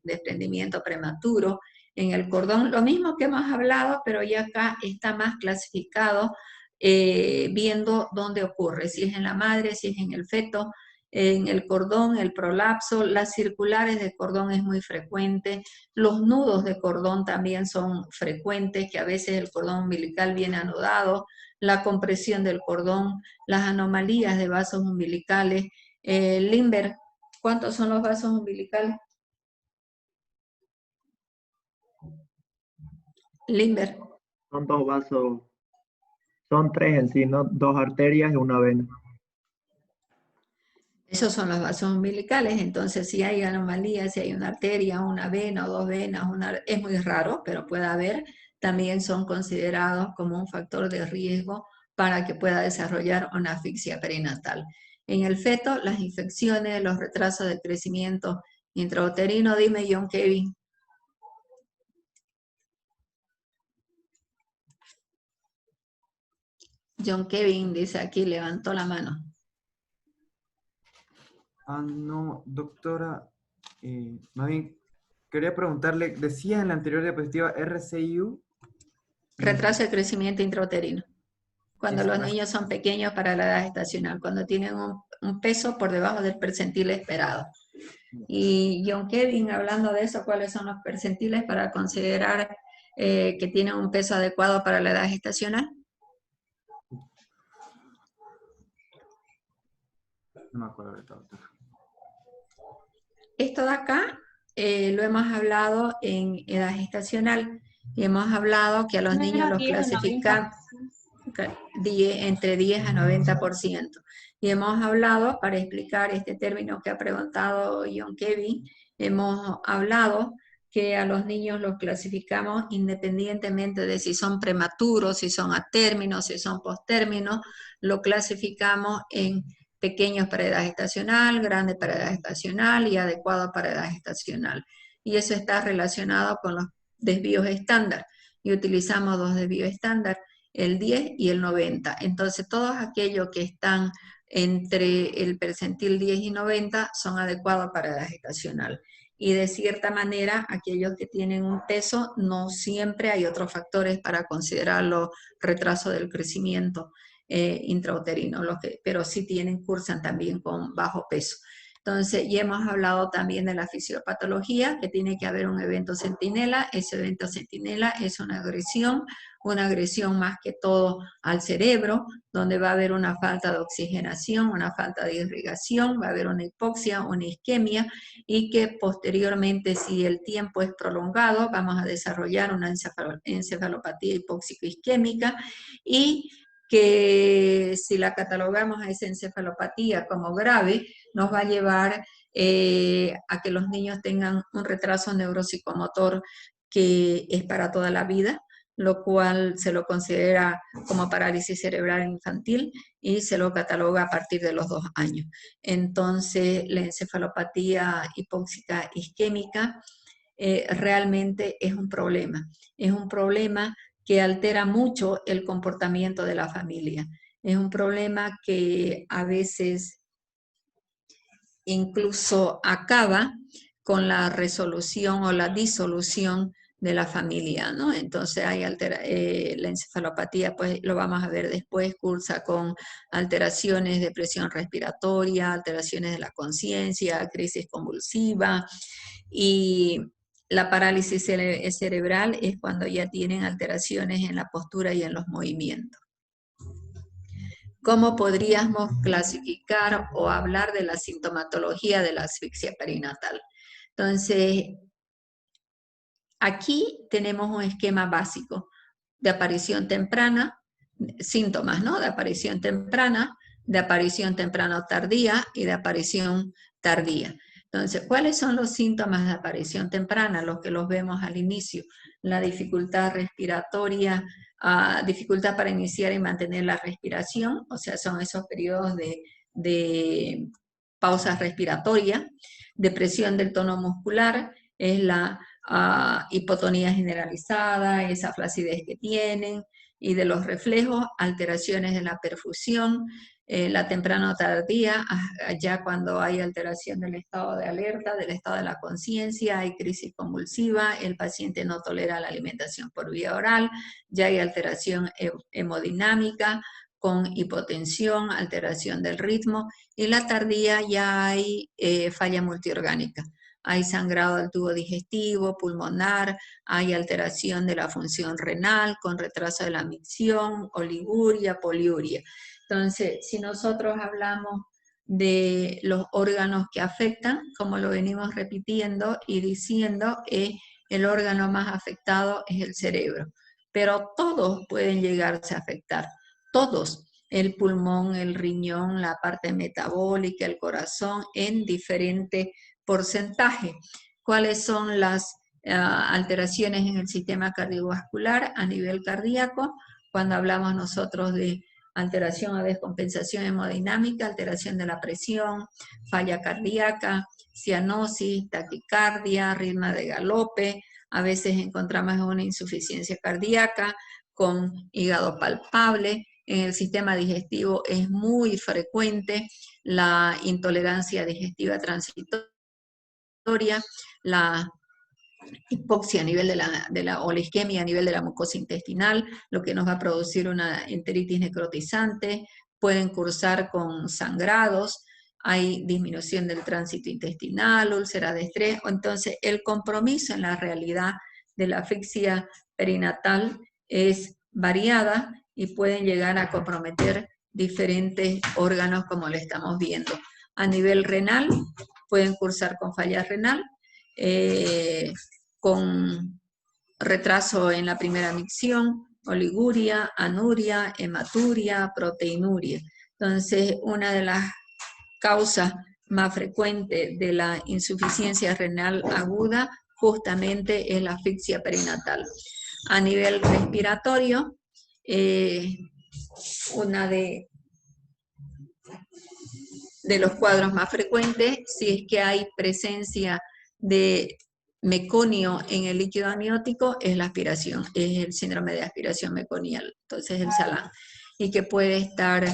Speaker 1: desprendimiento prematuro. En el cordón, lo mismo que hemos hablado, pero ya acá está más clasificado, viendo dónde ocurre, si es en la madre, si es en el feto, en el cordón, el prolapso, las circulares de cordón es muy frecuente, los nudos de cordón también son frecuentes, que a veces el cordón umbilical viene anudado, la compresión del cordón, las anomalías de vasos umbilicales. Limber, ¿cuántos son los vasos umbilicales? Limber.
Speaker 7: Son 2 vasos, son 3 en sí, ¿no? 2 arterias y una vena.
Speaker 1: Esos son los vasos umbilicales. Entonces, si hay anomalías, si hay una arteria, una vena o 2 venas, es muy raro, pero puede haber, también son considerados como un factor de riesgo para que pueda desarrollar una asfixia perinatal. En el feto, las infecciones, los retrasos de crecimiento intrauterino. Dime, John Kevin. John Kevin dice aquí, levantó la mano.
Speaker 8: No, doctora, más bien quería preguntarle, decía en la anterior diapositiva RCIU.
Speaker 1: Retraso de crecimiento intrauterino. Cuando los
Speaker 8: Exacto.
Speaker 1: niños son pequeños para la edad gestacional, cuando tienen un peso por debajo del percentil esperado. Y John Kevin, hablando de eso, ¿cuáles son los percentiles para considerar que tienen un peso adecuado para la edad gestacional?
Speaker 8: No me acuerdo ahorita, doctora.
Speaker 1: Esto de acá lo hemos hablado en edad gestacional y hemos hablado que a los niños los clasifican entre 10 a 90%. Y hemos hablado, para explicar este término que ha preguntado John Kevin, hemos hablado que a los niños los clasificamos independientemente de si son prematuros, si son a término, si son postérmino, lo clasificamos en pequeños para edad gestacional, grandes para edad gestacional y adecuados para edad gestacional. Y eso está relacionado con los desvíos estándar. Y utilizamos 2 desvíos estándar, el 10 y el 90. Entonces, todos aquellos que están entre el percentil 10 y 90 son adecuados para edad gestacional. Y de cierta manera, aquellos que tienen un peso, no siempre hay otros factores para considerarlo retraso del crecimiento intrauterino, pero sí cursan también con bajo peso. Entonces, ya hemos hablado también de la fisiopatología, que tiene que haber un evento centinela. Ese evento centinela es una agresión más que todo al cerebro, donde va a haber una falta de oxigenación, una falta de irrigación, va a haber una hipoxia, una isquemia, y que posteriormente, si el tiempo es prolongado, vamos a desarrollar una encefalopatía hipóxico-isquémica, y que si la catalogamos a esa encefalopatía como grave, nos va a llevar a que los niños tengan un retraso neuropsicomotor que es para toda la vida, lo cual se lo considera como parálisis cerebral infantil y se lo cataloga a partir de los 2 años. Entonces, la encefalopatía hipóxica isquémica realmente es un problema que altera mucho el comportamiento de la familia. Es un problema que a veces incluso acaba con la resolución o la disolución de la familia, ¿no? Entonces hay la encefalopatía, pues lo vamos a ver después, cursa con alteraciones de presión respiratoria, alteraciones de la conciencia, crisis convulsiva, y la parálisis cerebral es cuando ya tienen alteraciones en la postura y en los movimientos. ¿Cómo podríamos clasificar o hablar de la sintomatología de la asfixia perinatal? Entonces, aquí tenemos un esquema básico de aparición temprana, síntomas, ¿no? De aparición temprana tardía y de aparición tardía. Entonces, ¿cuáles son los síntomas de aparición temprana? Los que los vemos al inicio. La dificultad respiratoria, dificultad para iniciar y mantener la respiración, o sea, son esos periodos de pausa respiratoria. Depresión del tono muscular es la hipotonía generalizada, esa flacidez que tienen, y de los reflejos, alteraciones de la perfusión, la temprana o tardía, ya cuando hay alteración del estado de alerta, del estado de la conciencia, hay crisis convulsiva, el paciente no tolera la alimentación por vía oral, ya hay alteración hemodinámica, con hipotensión, alteración del ritmo, y la tardía ya hay falla multiorgánica. Hay sangrado del tubo digestivo, pulmonar, hay alteración de la función renal con retraso de la micción, oliguria, poliuria. Entonces, si nosotros hablamos de los órganos que afectan, como lo venimos repitiendo y diciendo, el órgano más afectado es el cerebro. Pero todos pueden llegarse a afectar, todos. El pulmón, el riñón, la parte metabólica, el corazón, en diferente porcentaje. ¿Cuáles son las alteraciones en el sistema cardiovascular a nivel cardíaco? Cuando hablamos nosotros de alteración o descompensación hemodinámica, alteración de la presión, falla cardíaca, cianosis, taquicardia, ritmo de galope, a veces encontramos una insuficiencia cardíaca con hígado palpable. En el sistema digestivo es muy frecuente la intolerancia digestiva transitoria, la hipoxia a nivel o la isquemia a nivel de la mucosa intestinal, lo que nos va a producir una enteritis necrotizante, pueden cursar con sangrados, hay disminución del tránsito intestinal, úlcera de estrés, o entonces el compromiso en la realidad de la asfixia perinatal es variada y pueden llegar a comprometer diferentes órganos como lo estamos viendo. A nivel renal, pueden cursar con falla renal, con retraso en la primera micción, oliguria, anuria, hematuria, proteinuria. Entonces, una de las causas más frecuentes de la insuficiencia renal aguda justamente es la asfixia perinatal. A nivel respiratorio, una de los cuadros más frecuentes, si es que hay presencia de meconio en el líquido amniótico, es la aspiración, es el síndrome de aspiración meconial, entonces el SALAM, y que puede estar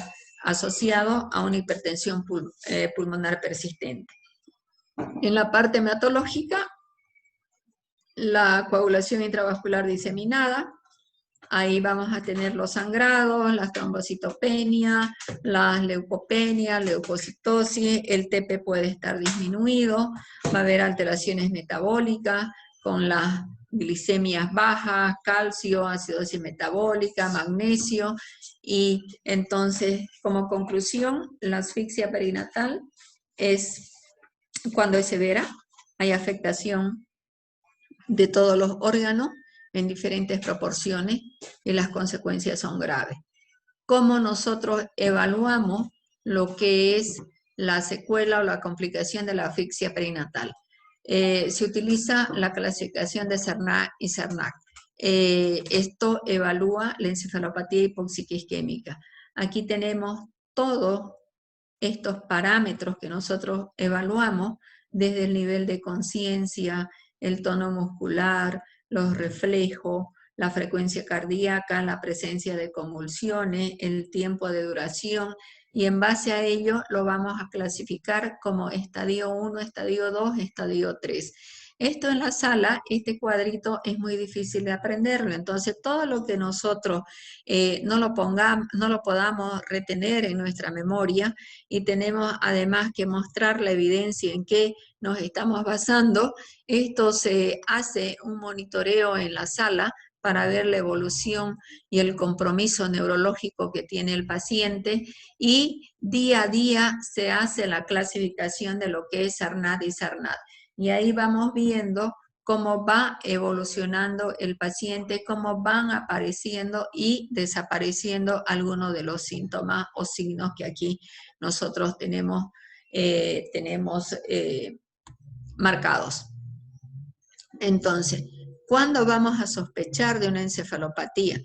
Speaker 1: asociado a una hipertensión pulmonar persistente. En la parte hematológica, la coagulación intravascular diseminada, ahí vamos a tener los sangrados, las trombocitopenias, las leucopenias, leucocitosis, el TP puede estar disminuido, va a haber alteraciones metabólicas con las glicemias bajas, calcio, acidosis metabólica, magnesio, y entonces, como conclusión, la asfixia perinatal es cuando es severa, hay afectación de todos los órganos en diferentes proporciones y las consecuencias son graves. ¿Cómo nosotros evaluamos lo que es la secuela o la complicación de la asfixia perinatal? Se utiliza la clasificación de Cernat y Cernac. Esto evalúa la encefalopatía hipóxica isquémica. Aquí tenemos todos estos parámetros que nosotros evaluamos desde el nivel de conciencia, el tono muscular, los reflejos, la frecuencia cardíaca, la presencia de convulsiones, el tiempo de duración, y en base a ello lo vamos a clasificar como estadio 1, estadio 2, estadio 3. Esto en la sala, este cuadrito es muy difícil de aprenderlo, entonces todo lo que nosotros no lo podamos retener en nuestra memoria y tenemos además que mostrar la evidencia en que nos estamos basando, esto se hace un monitoreo en la sala para ver la evolución y el compromiso neurológico que tiene el paciente, y día a día se hace la clasificación de lo que es SARNAD y SARNAD. Y ahí vamos viendo cómo va evolucionando el paciente, cómo van apareciendo y desapareciendo algunos de los síntomas o signos que aquí nosotros tenemos marcados. Entonces, ¿cuándo vamos a sospechar de una encefalopatía?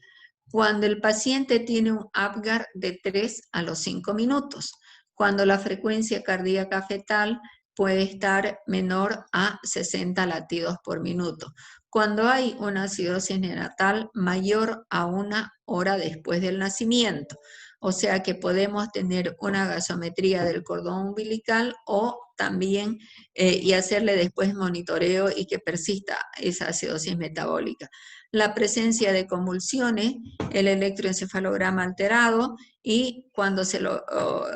Speaker 1: Cuando el paciente tiene un Apgar de 3 a los 5 minutos, cuando la frecuencia cardíaca fetal puede estar menor a 60 latidos por minuto, cuando hay una acidosis neonatal mayor a 1 hora después del nacimiento, o sea que podemos tener una gasometría del cordón umbilical o también y hacerle después monitoreo y que persista esa acidosis metabólica. La presencia de convulsiones, el electroencefalograma alterado y cuando se lo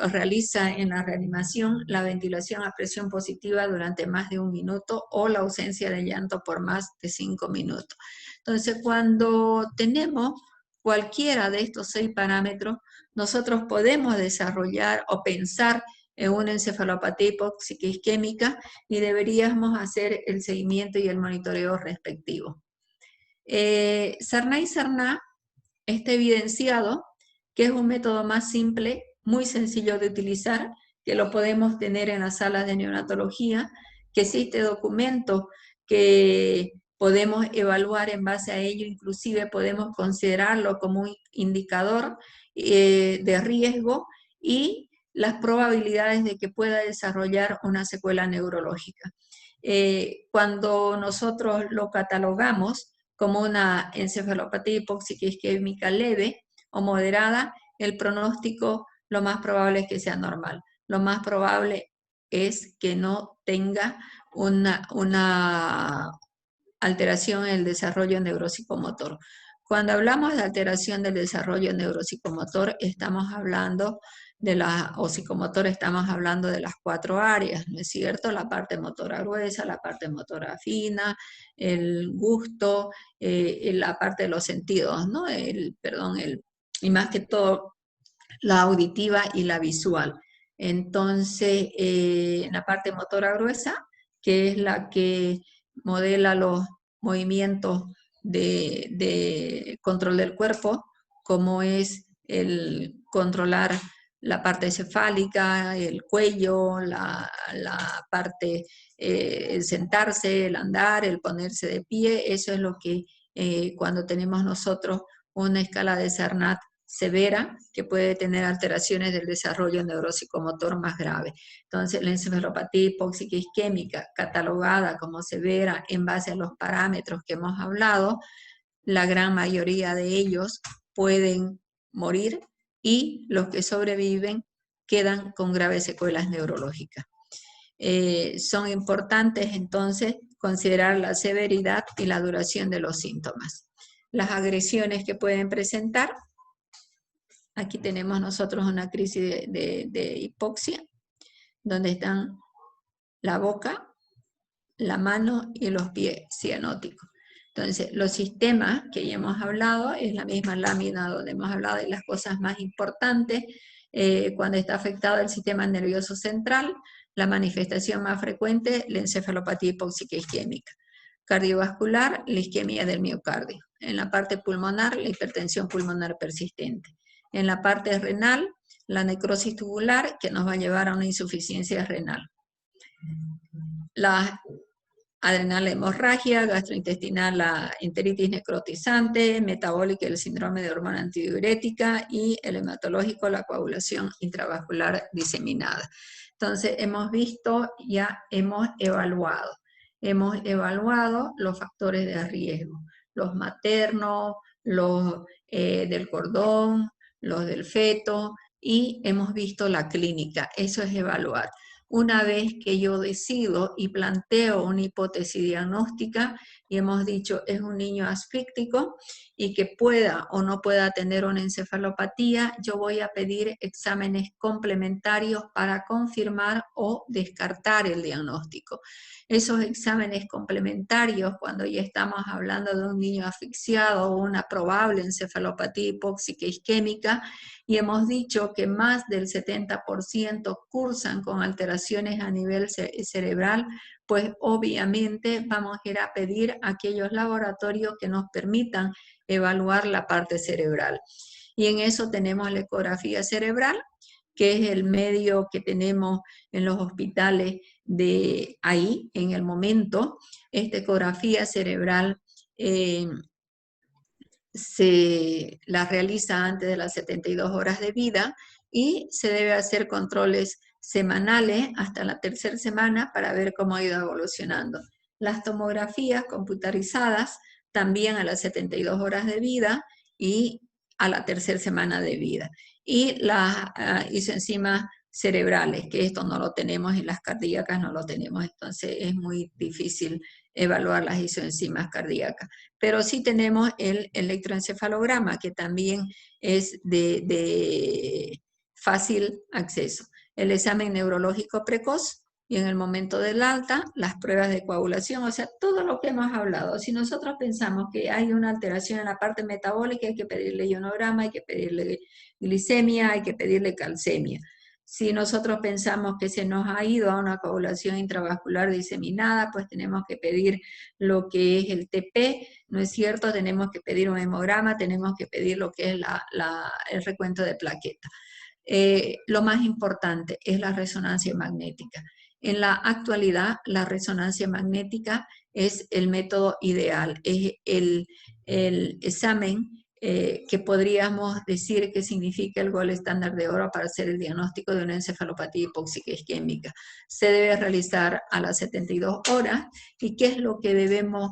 Speaker 1: realiza en la reanimación, la ventilación a presión positiva durante más de 1 minuto o la ausencia de llanto por más de 5 minutos. Entonces, cuando tenemos cualquiera de estos 6 parámetros, nosotros podemos desarrollar o pensar en una encefalopatía hipóxica isquémica y deberíamos hacer el seguimiento y el monitoreo respectivo. SARNA y SARNA está evidenciado que es un método más simple, muy sencillo de utilizar, que lo podemos tener en las salas de neonatología, que existe documento que podemos evaluar en base a ello, inclusive podemos considerarlo como un indicador de riesgo y las probabilidades de que pueda desarrollar una secuela neurológica. Cuando nosotros lo catalogamos como una encefalopatía hipóxica isquémica leve o moderada, el pronóstico lo más probable es que sea normal. Lo más probable es que no tenga una alteración en el desarrollo neuropsicomotor. Cuando hablamos de alteración del desarrollo neuropsicomotor, estamos hablando de o psicomotor, estamos hablando de las 4 áreas, ¿no es cierto? La parte motora gruesa, la parte motora fina, el gusto, la parte de los sentidos, ¿no? Y más que todo, la auditiva y la visual. Entonces, la parte motora gruesa, que es la que modela los movimientos de control del cuerpo, como es el controlar la parte cefálica, el cuello, la parte, el sentarse, el andar, el ponerse de pie. Eso es lo que cuando tenemos nosotros una escala de SARNAT severa, que puede tener alteraciones del desarrollo neuropsicomotor más grave. Entonces, la encefalopatía hipóxica isquémica, catalogada como severa en base a los parámetros que hemos hablado, la gran mayoría de ellos pueden morir y los que sobreviven quedan con graves secuelas neurológicas. Son importantes entonces considerar la severidad y la duración de los síntomas. Las agresiones que pueden presentar. Aquí tenemos nosotros una crisis de hipoxia, donde están la boca, la mano y los pies cianóticos. Entonces, los sistemas que ya hemos hablado, es la misma lámina donde hemos hablado de las cosas más importantes. Cuando está afectado el sistema nervioso central, la manifestación más frecuente, la encefalopatía hipóxica isquémica. Cardiovascular, la isquemia del miocardio. En la parte pulmonar, la hipertensión pulmonar persistente. En la parte renal, la necrosis tubular, que nos va a llevar a una insuficiencia renal. La adrenal, la hemorragia, gastrointestinal, la enteritis necrotizante, metabólica, el síndrome de hormona antidiurética, y el hematológico, la coagulación intravascular diseminada. Entonces, hemos visto, ya hemos evaluado los factores de riesgo, los maternos, los del cordón, los del feto, y hemos visto la clínica. Eso es evaluar. Una vez que yo decido y planteo una hipótesis diagnóstica, y hemos dicho es un niño asfíctico y que pueda o no pueda tener una encefalopatía, yo voy a pedir exámenes complementarios para confirmar o descartar el diagnóstico. Esos exámenes complementarios, cuando ya estamos hablando de un niño asfixiado o una probable encefalopatía hipóxica isquémica, y hemos dicho que más del 70% cursan con alteraciones a nivel cerebral, pues obviamente vamos a ir a pedir aquellos laboratorios que nos permitan evaluar la parte cerebral. Y en eso tenemos la ecografía cerebral, que es el medio que tenemos en los hospitales de ahí, en el momento. Esta ecografía cerebral se la realiza antes de las 72 horas de vida y se debe hacer controles semanales hasta la tercera semana para ver cómo ha ido evolucionando. Las tomografías computarizadas también a las 72 horas de vida y a la tercera semana de vida. Y las isoenzimas cerebrales, que esto no lo tenemos, y las cardíacas no lo tenemos, entonces es muy difícil evaluar las isoenzimas cardíacas. Pero sí tenemos el electroencefalograma, que también es de fácil acceso. El examen neurológico precoz y en el momento del alta, las pruebas de coagulación, o sea, todo lo que hemos hablado. Si nosotros pensamos que hay una alteración en la parte metabólica, hay que pedirle ionograma, hay que pedirle glicemia, hay que pedirle calcemia. Si nosotros pensamos que se nos ha ido a una coagulación intravascular diseminada, pues tenemos que pedir lo que es el TP, ¿no es cierto? Tenemos que pedir un hemograma, tenemos que pedir lo que es el recuento de plaquetas. Lo más importante es la resonancia magnética. En la actualidad, la resonancia magnética es el método ideal, es el examen que podríamos decir que significa el gol estándar de oro para hacer el diagnóstico de una encefalopatía hipóxica isquémica. Se debe realizar a las 72 horas. ¿Y qué es lo que debemos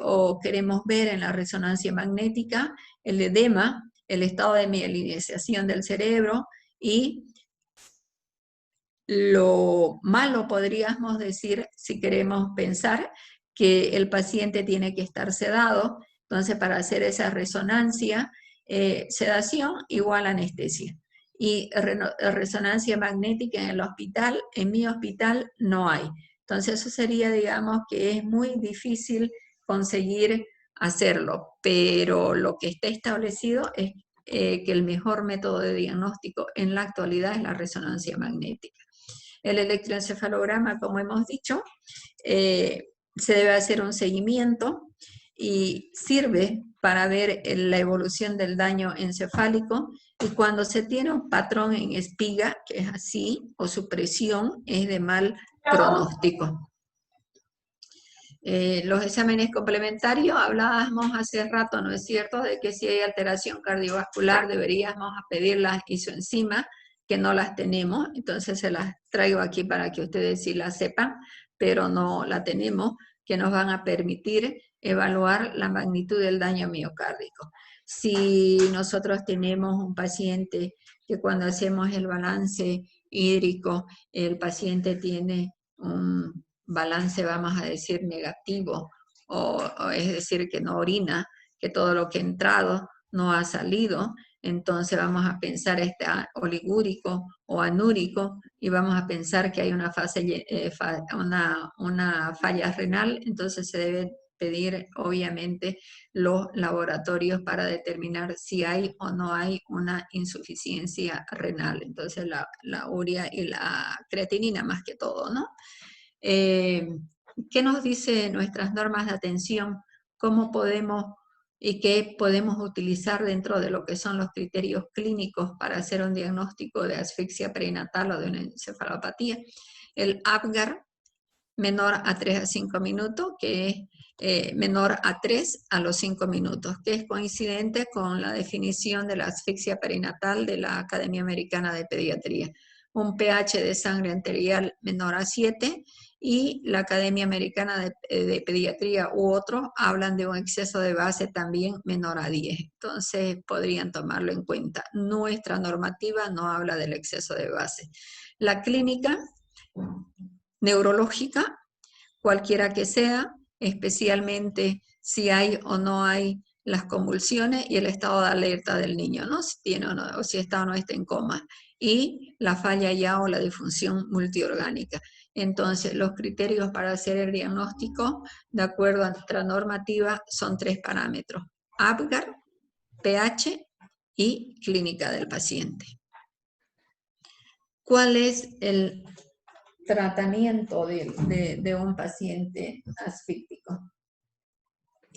Speaker 1: o queremos ver en la resonancia magnética? El edema, el estado de mielinización del cerebro, y lo malo podríamos decir, si queremos pensar, que el paciente tiene que estar sedado. Entonces, para hacer esa resonancia, sedación igual anestesia. Y resonancia magnética en el hospital, en mi hospital no hay. Entonces, eso sería, digamos, que es muy difícil conseguir hacerlo, pero lo que está establecido es que el mejor método de diagnóstico en la actualidad es la resonancia magnética. El electroencefalograma, como hemos dicho, se debe hacer un seguimiento y sirve para ver la evolución del daño encefálico, y cuando se tiene un patrón en espiga, que es así, o supresión, es de mal pronóstico. Los exámenes complementarios, hablábamos hace rato, ¿no es cierto?, de que si hay alteración cardiovascular deberíamos pedir las isoenzimas, que no las tenemos, entonces se las traigo aquí para que ustedes sí las sepan, pero no la tenemos, que nos van a permitir evaluar la magnitud del daño miocárdico. Si nosotros tenemos un paciente que cuando hacemos el balance hídrico, el paciente tiene un balance, vamos a decir, negativo, o es decir, que no orina, que todo lo que ha entrado no ha salido, entonces vamos a pensar oligúrico o anúrico, y vamos a pensar que hay una falla renal. Entonces se debe pedir obviamente los laboratorios para determinar si hay o no hay una insuficiencia renal. Entonces la urea y la creatinina más que todo, ¿no? ¿Qué nos dice nuestras normas de atención? ¿Cómo podemos y qué podemos utilizar dentro de lo que son los criterios clínicos para hacer un diagnóstico de asfixia perinatal o de una encefalopatía? El APGAR, menor a 3 a 5 minutos, que es menor a 3 a los 5 minutos, que es coincidente con la definición de la asfixia perinatal de la Academia Americana de Pediatría. Un pH de sangre arterial menor a 7, y la Academia Americana de Pediatría u otros hablan de un exceso de base también menor a 10. Entonces podrían tomarlo en cuenta. Nuestra normativa no habla del exceso de base. La clínica neurológica, cualquiera que sea, especialmente si hay o no hay las convulsiones y el estado de alerta del niño, ¿no? Si tiene o no, o si está o no está en coma, y la falla ya o la disfunción multiorgánica. Entonces, los criterios para hacer el diagnóstico, de acuerdo a nuestra normativa, son 3 parámetros: APGAR, pH y clínica del paciente. ¿Cuál es el tratamiento de un paciente asfíctico?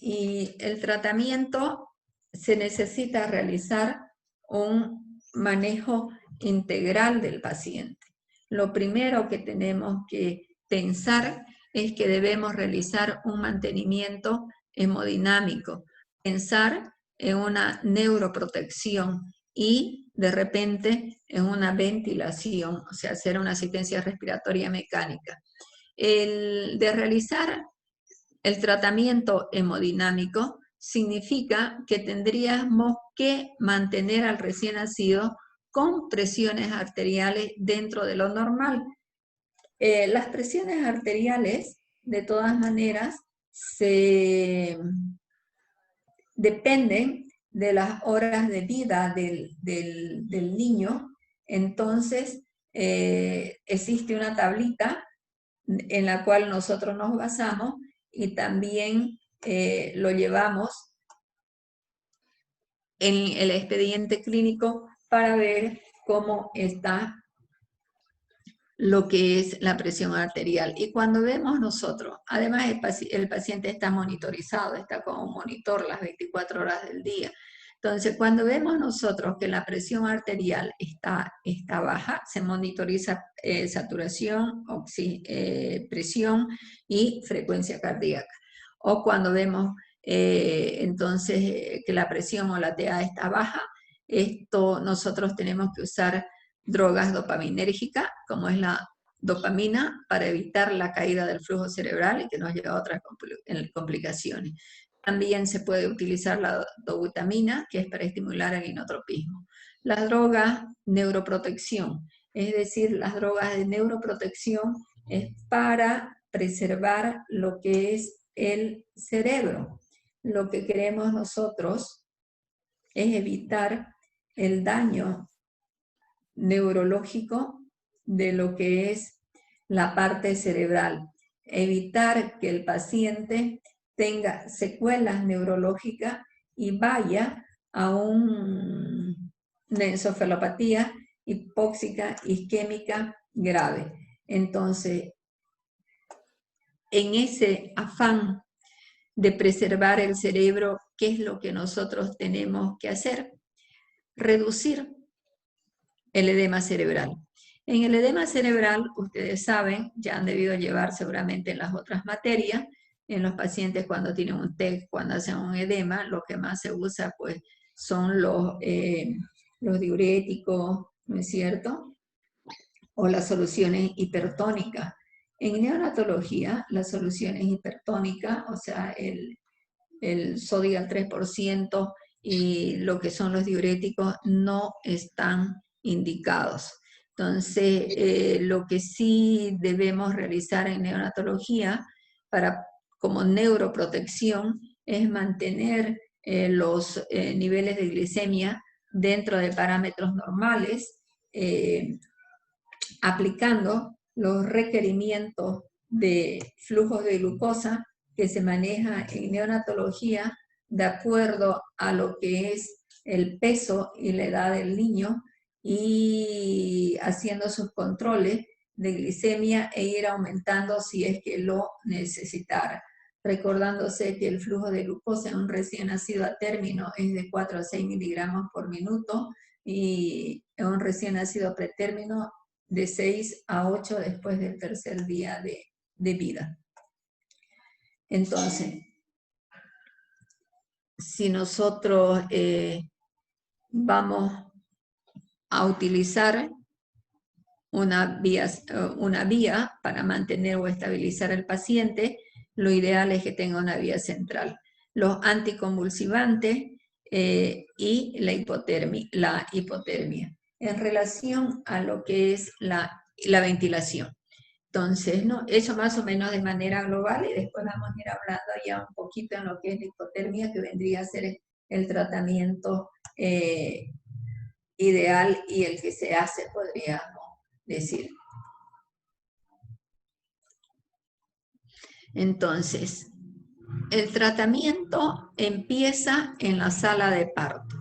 Speaker 1: Y el tratamiento se necesita realizar un manejo integral del paciente. Lo primero que tenemos que pensar es que debemos realizar un mantenimiento hemodinámico, pensar en una neuroprotección y de repente en una ventilación, o sea, hacer una asistencia respiratoria mecánica. De realizar el tratamiento hemodinámico significa que tendríamos que mantener al recién nacido con presiones arteriales dentro de lo normal. Las presiones arteriales, de todas maneras, dependen de las horas de vida del niño. Entonces, existe una tablita en la cual nosotros nos basamos y también lo llevamos en el expediente clínico para ver cómo está lo que es la presión arterial. Y cuando vemos nosotros, además el paciente está monitorizado, está con un monitor las 24 horas del día. Entonces, cuando vemos nosotros que la presión arterial está baja, se monitoriza saturación, presión y frecuencia cardíaca. O cuando vemos entonces que la presión o la TA está baja, nosotros tenemos que usar drogas dopaminérgicas, como es la dopamina, para evitar la caída del flujo cerebral y que nos lleva a otras complicaciones. También se puede utilizar la dobutamina, que es para estimular el inotropismo. Las drogas neuroprotección, es decir, las drogas de neuroprotección es para preservar lo que es el cerebro. Lo que queremos nosotros es evitar el daño neurológico de lo que es la parte cerebral, evitar que el paciente tenga secuelas neurológicas y vaya a una encefalopatía hipóxica isquémica grave. Entonces, en ese afán de preservar el cerebro, ¿qué es lo que nosotros tenemos que hacer? Reducir el edema cerebral. En el edema cerebral, ustedes saben, ya han debido llevar seguramente en las otras materias, en los pacientes cuando tienen un TEC, cuando hacen un edema, lo que más se usa pues son los diuréticos, ¿no es cierto? O las soluciones hipertónicas. En neonatología, las soluciones hipertónicas, o sea, el sodio al 3% y lo que son los diuréticos no están indicados. Entonces, lo que sí debemos realizar en neonatología como neuroprotección es mantener los niveles de glicemia dentro de parámetros normales, aplicando los requerimientos de flujos de glucosa que se maneja en neonatología de acuerdo a lo que es el peso y la edad del niño y haciendo sus controles de glicemia e ir aumentando si es que lo necesitara. Recordándose que el flujo de glucosa en un recién nacido a término es de 4 a 6 miligramos por minuto y en un recién nacido a pretérmino de 6 a 8 después del tercer día de vida. Entonces, si nosotros vamos a utilizar una vía para mantener o estabilizar al paciente, lo ideal es que tenga una vía central. Los anticonvulsivantes y la hipotermia. En relación a lo que es la ventilación. Entonces, ¿no? Eso más o menos de manera global, y después vamos a ir hablando ya un poquito en lo que es la hipotermia, que vendría a ser el tratamiento ideal y el que se hace, podríamos decir. Entonces, el tratamiento empieza en la sala de parto.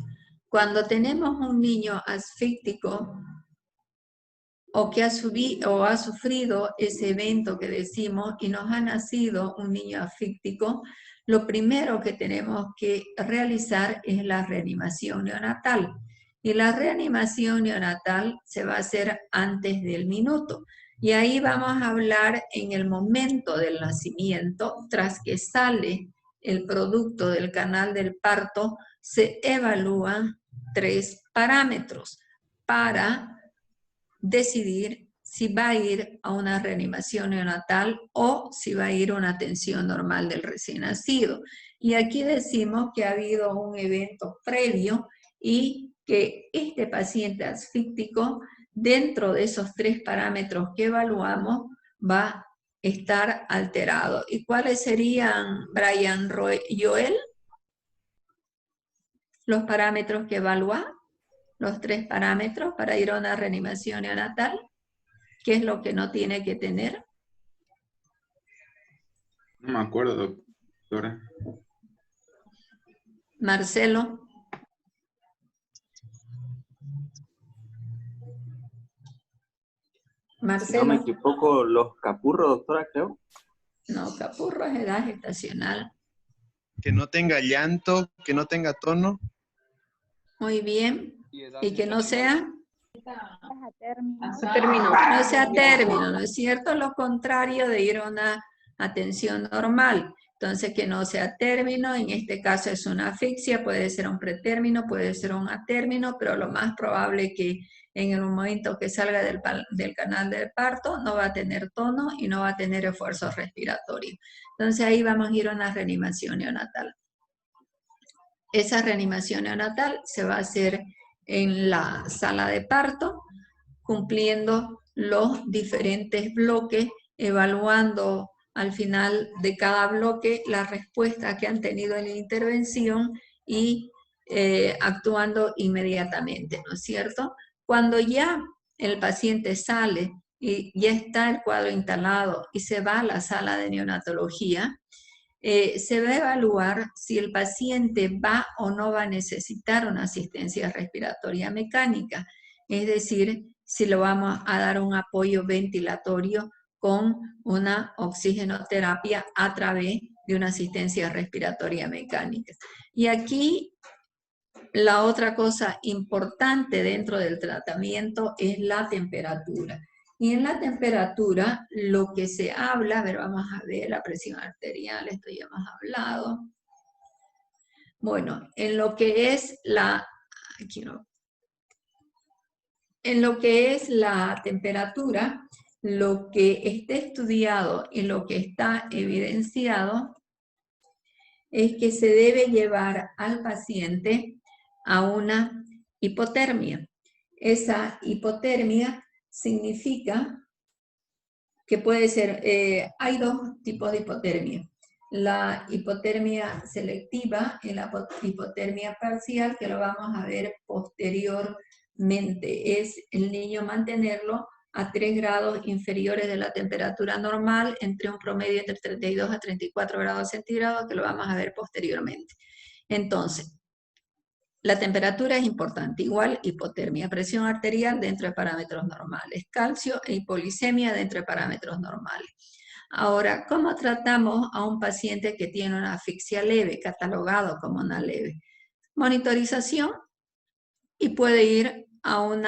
Speaker 1: Cuando tenemos un niño asfíctico o que ha sufrido ese evento que decimos y nos ha nacido un niño asfíctico, lo primero que tenemos que realizar es la reanimación neonatal. Y la reanimación neonatal se va a hacer antes del minuto. Y ahí vamos a hablar en el momento del nacimiento, tras que sale el producto del canal del parto, se evalúan 3 parámetros para decidir si va a ir a una reanimación neonatal o si va a ir a una atención normal del recién nacido. Y aquí decimos que ha habido un evento previo y que este paciente asfíctico, dentro de esos 3 parámetros que evaluamos, va a estar alterado. ¿Y cuáles serían, Brian Joel? Los parámetros que evalúa, los 3 parámetros para ir a una reanimación neonatal. ¿Qué es lo que no tiene que tener?
Speaker 9: No me acuerdo, doctora.
Speaker 1: Marcelo. Marcelo.
Speaker 10: Si no me equivoco, los capurros, doctora, creo.
Speaker 1: No, capurro es edad gestacional.
Speaker 11: Que no tenga llanto, que no tenga tono.
Speaker 1: Muy bien. Y que no sea...
Speaker 2: Término.
Speaker 1: No sea término, ¿no es cierto? Lo contrario de ir a una atención normal. Entonces, que no sea término, en este caso es una asfixia, puede ser un pretérmino, puede ser un atérmino, pero lo más probable es que en el momento que salga del canal del parto no va a tener tono y no va a tener esfuerzo respiratorio. Entonces, ahí vamos a ir a una reanimación neonatal. Esa reanimación neonatal se va a hacer en la sala de parto, cumpliendo los diferentes bloques, evaluando al final de cada bloque la respuesta que han tenido en la intervención y actuando inmediatamente, ¿no es cierto? Cuando ya el paciente sale y ya está el cuadro instalado y se va a la sala de neonatología, se va a evaluar si el paciente va o no va a necesitar una asistencia respiratoria mecánica, es decir, si lo vamos a dar un apoyo ventilatorio con una oxigenoterapia a través de una asistencia respiratoria mecánica. Y aquí la otra cosa importante dentro del tratamiento es la temperatura. Y en la temperatura, lo que se habla, a ver, vamos a ver la presión arterial, esto ya hemos hablado. Bueno, en lo que es la, aquí no, en lo que es la temperatura, lo que está estudiado y lo que está evidenciado es que se debe llevar al paciente a una hipotermia. Esa hipotermia significa que puede ser, hay 2 tipos de hipotermia. La hipotermia selectiva y la hipotermia parcial, que lo vamos a ver posteriormente. Es el niño mantenerlo a 3 grados inferiores de la temperatura normal, entre un promedio entre 32 a 34 grados centígrados, que lo vamos a ver posteriormente. Entonces, la temperatura es importante, igual hipotermia, presión arterial dentro de parámetros normales, calcio e hipoglicemia dentro de parámetros normales. Ahora, ¿cómo tratamos a un paciente que tiene una asfixia leve, catalogado como una leve? Monitorización y puede ir a un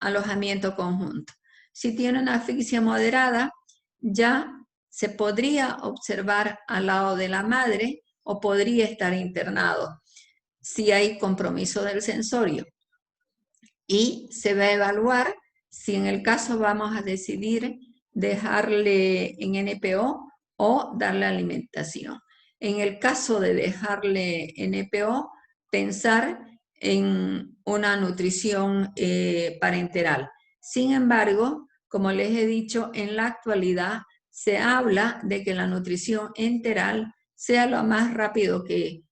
Speaker 1: alojamiento conjunto. Si tiene una asfixia moderada, ya se podría observar al lado de la madre o podría estar internado si hay compromiso del sensorio. Y se va a evaluar si en el caso vamos a decidir dejarle en NPO o darle alimentación. En el caso de dejarle NPO, pensar en una nutrición parenteral. Sin embargo, como les he dicho, en la actualidad se habla de que la nutrición enteral sea lo más rápido que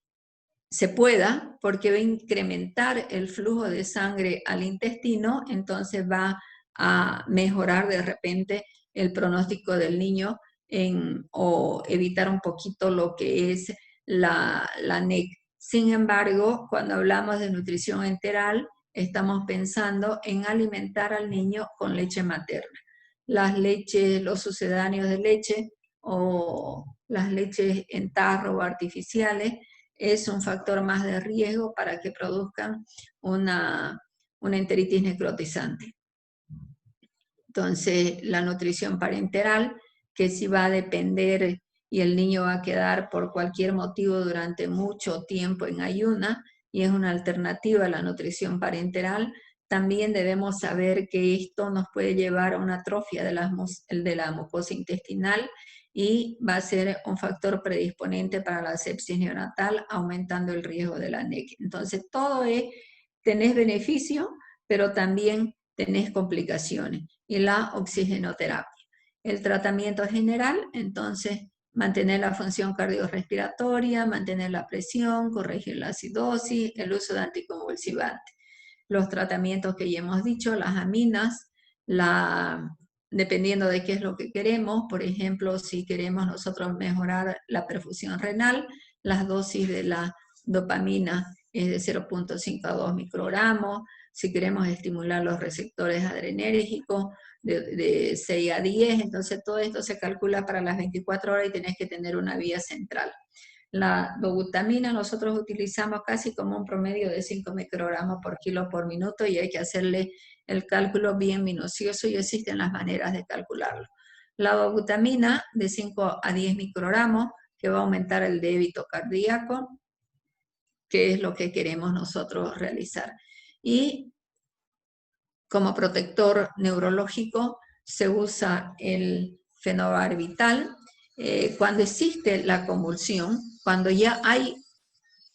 Speaker 1: se pueda, porque va a incrementar el flujo de sangre al intestino, entonces va a mejorar de repente el pronóstico del niño o evitar un poquito lo que es la NEC. Sin embargo, cuando hablamos de nutrición enteral, estamos pensando en alimentar al niño con leche materna. Las leches, los sucedáneos de leche o las leches en tarro o artificiales es un factor más de riesgo para que produzcan una enteritis necrotizante. Entonces, la nutrición parenteral, que sí va a depender y el niño va a quedar por cualquier motivo durante mucho tiempo en ayuna, y es una alternativa a la nutrición parenteral, también debemos saber que esto nos puede llevar a una atrofia de la mucosa intestinal y va a ser un factor predisponente para la sepsis neonatal, aumentando el riesgo de la NEC. Entonces, todo tenés beneficio, pero también tenés complicaciones. Y la oxigenoterapia. El tratamiento general, entonces, mantener la función cardiorrespiratoria, mantener la presión, corregir la acidosis, el uso de anticonvulsivantes. Los tratamientos que ya hemos dicho, las aminas, dependiendo de qué es lo que queremos, por ejemplo, si queremos nosotros mejorar la perfusión renal, las dosis de la dopamina es de 0.5 a 2 microgramos, si queremos estimular los receptores adrenérgicos, de 6 a 10, entonces todo esto se calcula para las 24 horas y tenés que tener una vía central. La dobutamina nosotros utilizamos casi como un promedio de 5 microgramos por kilo por minuto y hay que hacerle el cálculo bien minucioso y existen las maneras de calcularlo. La dobutamina de 5 a 10 microgramos que va a aumentar el débito cardíaco, que es lo que queremos nosotros realizar. Y como protector neurológico se usa el fenobarbital. Cuando existe la convulsión, cuando ya hay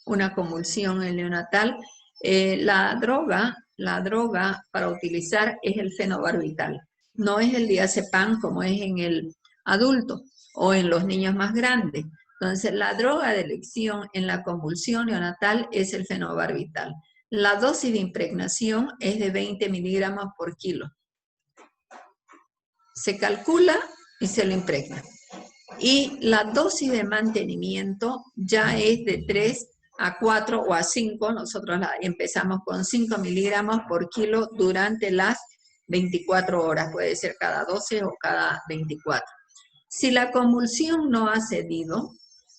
Speaker 1: una convulsión en el neonatal, la droga para utilizar es el fenobarbital. No es el diazepam como es en el adulto o en los niños más grandes. Entonces, la droga de elección en la convulsión neonatal es el fenobarbital. La dosis de impregnación es de 20 miligramos por kilo. Se calcula y se lo impregna. Y la dosis de mantenimiento ya es de 3 a 4 o a 5. Nosotros empezamos con 5 miligramos por kilo durante las 24 horas. Puede ser cada 12 o cada 24. Si la convulsión no ha cedido,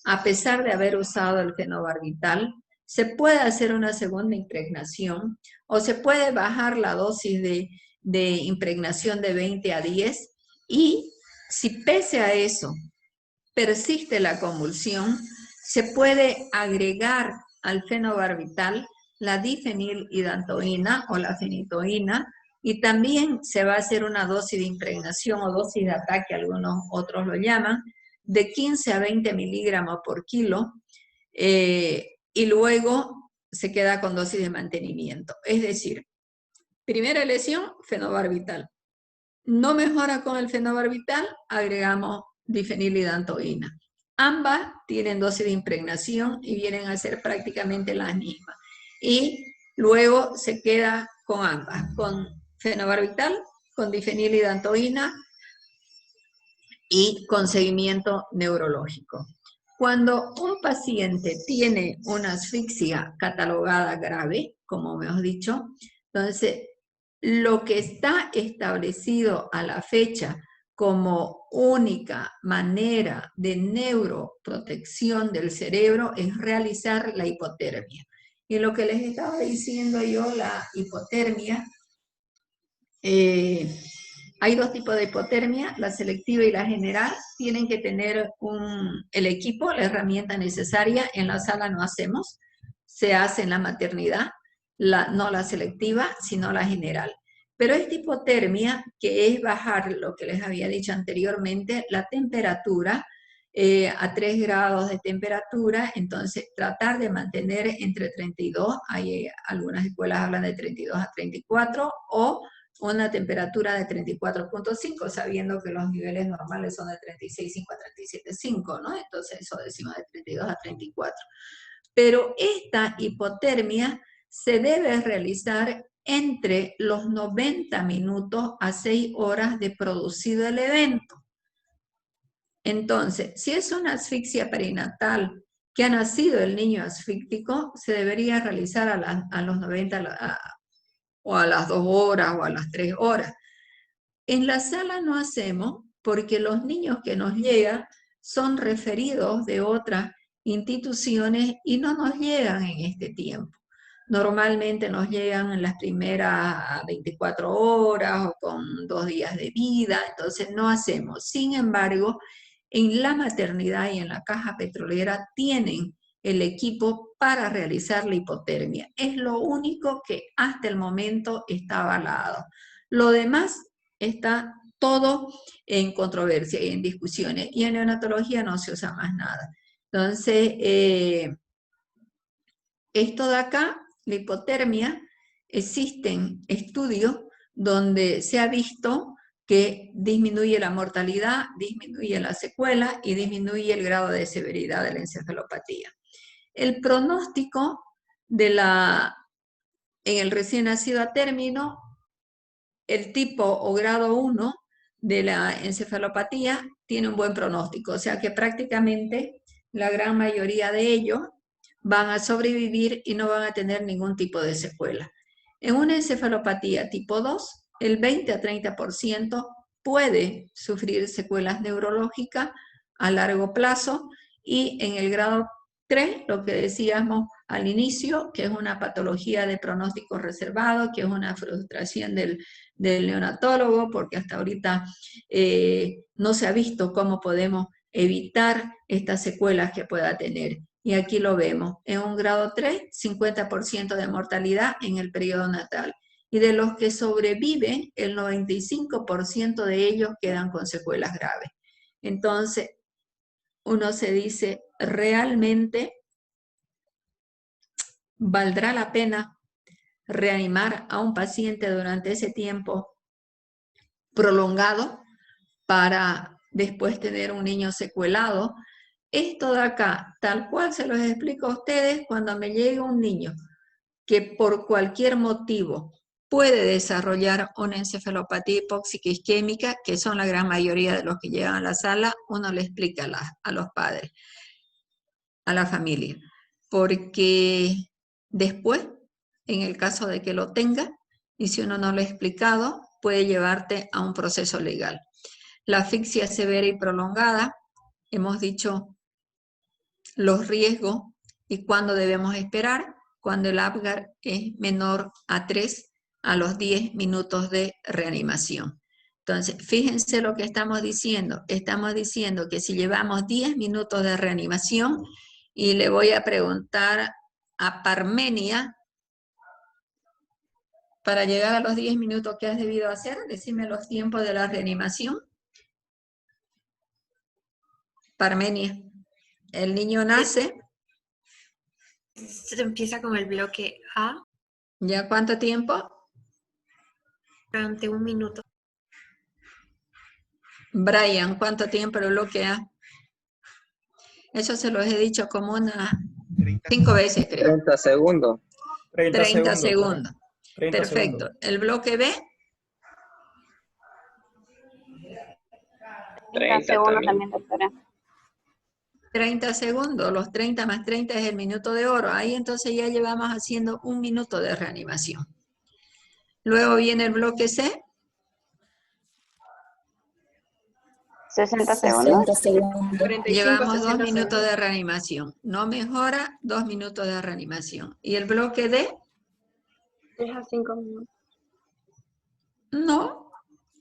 Speaker 1: a pesar de haber usado el fenobarbital, se puede hacer una segunda impregnación o se puede bajar la dosis de impregnación de 20 a 10 y si pese a eso persiste la convulsión, se puede agregar al fenobarbital la difenilidantoína o la fenitoína y también se va a hacer una dosis de impregnación o dosis de ataque, algunos otros lo llaman, de 15 a 20 miligramos por kilo, y luego se queda con dosis de mantenimiento. Es decir, primera lesión, fenobarbital. No mejora con el fenobarbital, agregamos difenilidantoína. Ambas tienen dosis de impregnación y vienen a ser prácticamente las mismas. Y luego se queda con ambas, con fenobarbital, con difenilidantoína y con seguimiento neurológico. Cuando un paciente tiene una asfixia catalogada grave, como hemos dicho, entonces lo que está establecido a la fecha como única manera de neuroprotección del cerebro es realizar la hipotermia. Y lo que les estaba diciendo yo, la hipotermia, hay dos tipos de hipotermia, la selectiva y la general. Tienen que tener el equipo, la herramienta necesaria. En la sala no hacemos, se hace en la maternidad, no la selectiva, sino la general. Pero esta hipotermia, que es bajar lo que les había dicho anteriormente, la temperatura a 3 grados de temperatura, entonces tratar de mantener entre 32, hay algunas escuelas hablan de 32 a 34, o una temperatura de 34.5, sabiendo que los niveles normales son de 36.5 a 37.5, ¿no? Entonces eso decimos de 32 a 34. Pero esta hipotermia se debe realizar entre los 90 minutos a 6 horas de producido el evento. Entonces, si es una asfixia perinatal que ha nacido el niño asfíctico, se debería realizar a los 90 o a las 2 horas o a las 3 horas. En la sala no hacemos porque los niños que nos llegan son referidos de otras instituciones y no nos llegan en este tiempo. Normalmente nos llegan en las primeras 24 horas o con 2 días de vida, entonces no hacemos. Sin embargo, en la maternidad y en la caja petrolera tienen el equipo para realizar la hipotermia. Es lo único que hasta el momento está avalado. Lo demás está todo en controversia y en discusiones. Y en neonatología no se usa más nada. Entonces, esto de acá, la hipotermia, existen estudios donde se ha visto que disminuye la mortalidad, disminuye la secuela y disminuye el grado de severidad de la encefalopatía. El pronóstico en el recién nacido a término, el tipo o grado 1 de la encefalopatía tiene un buen pronóstico, o sea que prácticamente la gran mayoría de ellos van a sobrevivir y no van a tener ningún tipo de secuela. En una encefalopatía tipo 2, el 20 a 30% puede sufrir secuelas neurológicas a largo plazo, y en el grado 3, lo que decíamos al inicio, que es una patología de pronóstico reservado, que es una frustración del neonatólogo, porque hasta ahorita no se ha visto cómo podemos evitar estas secuelas que pueda tener. Y aquí lo vemos, en un grado 3, 50% de mortalidad en el periodo natal. Y de los que sobreviven, el 95% de ellos quedan con secuelas graves. Entonces, uno se dice, ¿realmente valdrá la pena reanimar a un paciente durante ese tiempo prolongado para después tener un niño secuelado? Esto de acá, tal cual se los explico a ustedes, cuando me llega un niño que por cualquier motivo puede desarrollar una encefalopatía hipóxica isquémica, que son la gran mayoría de los que llegan a la sala, uno le explica a los padres, a la familia, porque después, en el caso de que lo tenga, y si uno no lo ha explicado, puede llevarte a un proceso legal. La asfixia severa y prolongada, hemos dicho los riesgos y cuándo debemos esperar, cuando el Apgar es menor a 3 a los 10 minutos de reanimación. Entonces, fíjense lo que estamos diciendo. Estamos diciendo que si llevamos 10 minutos de reanimación, y le voy a preguntar a Parmenia, para llegar a los 10 minutos, ¿qué has debido hacer? Decime los tiempos de la reanimación. Parmenia, el niño nace.
Speaker 12: Se empieza con el bloque A.
Speaker 1: ¿Ya cuánto tiempo?
Speaker 12: Durante 1 minuto.
Speaker 1: Brian, ¿cuánto tiempo el bloque A? Eso se los he dicho como unas 5 veces, creo.
Speaker 10: 30 segundos.
Speaker 1: 30 segundos. Perfecto. ¿El bloque B?
Speaker 2: 30 segundos también, doctora.
Speaker 1: 30 segundos, los 30 más 30 es el minuto de oro. Ahí entonces ya llevamos haciendo 1 minuto de reanimación. Luego viene el bloque C.
Speaker 2: 60 segundos.
Speaker 3: 60 segundos.
Speaker 1: Llevamos 2 minutos de reanimación. No mejora, 2 minutos de reanimación. ¿Y el bloque D?
Speaker 12: Es a 5 minutos.
Speaker 1: No.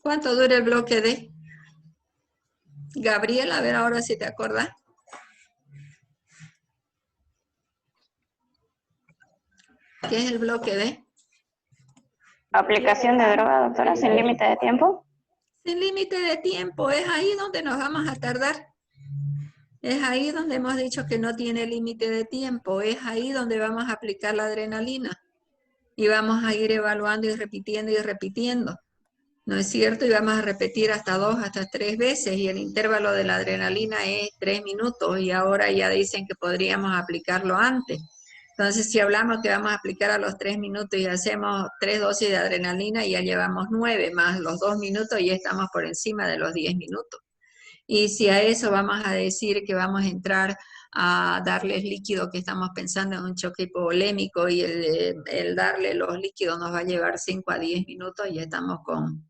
Speaker 1: ¿Cuánto dura el bloque D? Gabriel, a ver ahora si te acuerdas. ¿Qué es el bloque D?
Speaker 2: Aplicación de droga, doctora, sin límite de tiempo.
Speaker 1: Sin límite de tiempo, es ahí donde nos vamos a tardar. Es ahí donde hemos dicho que no tiene límite de tiempo, es ahí donde vamos a aplicar la adrenalina. Y vamos a ir evaluando y repitiendo y repitiendo. ¿no es cierto? Y vamos a repetir hasta 2, hasta 3 veces, y el intervalo de la adrenalina es 3 minutos, y ahora ya dicen que podríamos aplicarlo antes. Entonces, si hablamos que vamos a aplicar a los 3 minutos y hacemos 3 dosis de adrenalina, ya llevamos 9, más los 2 minutos, y ya estamos por encima de los 10 minutos. Y si a eso vamos a decir que vamos a entrar a darles líquido, que estamos pensando en un choque hipovolémico, y el darle los líquidos nos va a llevar 5 a 10 minutos, y ya estamos con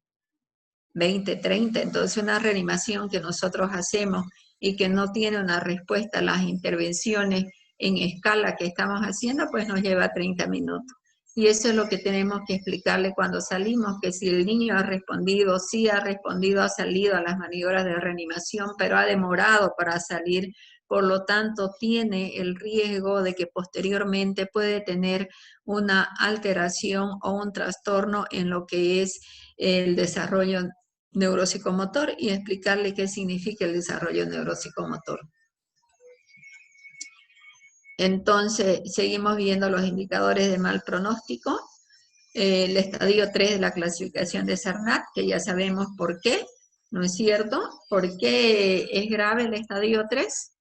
Speaker 1: 20, 30. Entonces, una reanimación que nosotros hacemos y que no tiene una respuesta a las intervenciones en escala que estamos haciendo, pues nos lleva 30 minutos. Y eso es lo que tenemos que explicarle cuando salimos, que si el niño ha respondido, sí ha respondido, ha salido a las maniobras de reanimación, pero ha demorado para salir, por lo tanto tiene el riesgo de que posteriormente puede tener una alteración o un trastorno en lo que es el desarrollo neuropsicomotor, y explicarle qué significa el desarrollo neuropsicomotor. Entonces, seguimos viendo los indicadores de mal pronóstico. El estadio 3 de la clasificación de Sarnat, que ya sabemos por qué, ¿no es cierto? ¿Por qué es grave el estadio 3?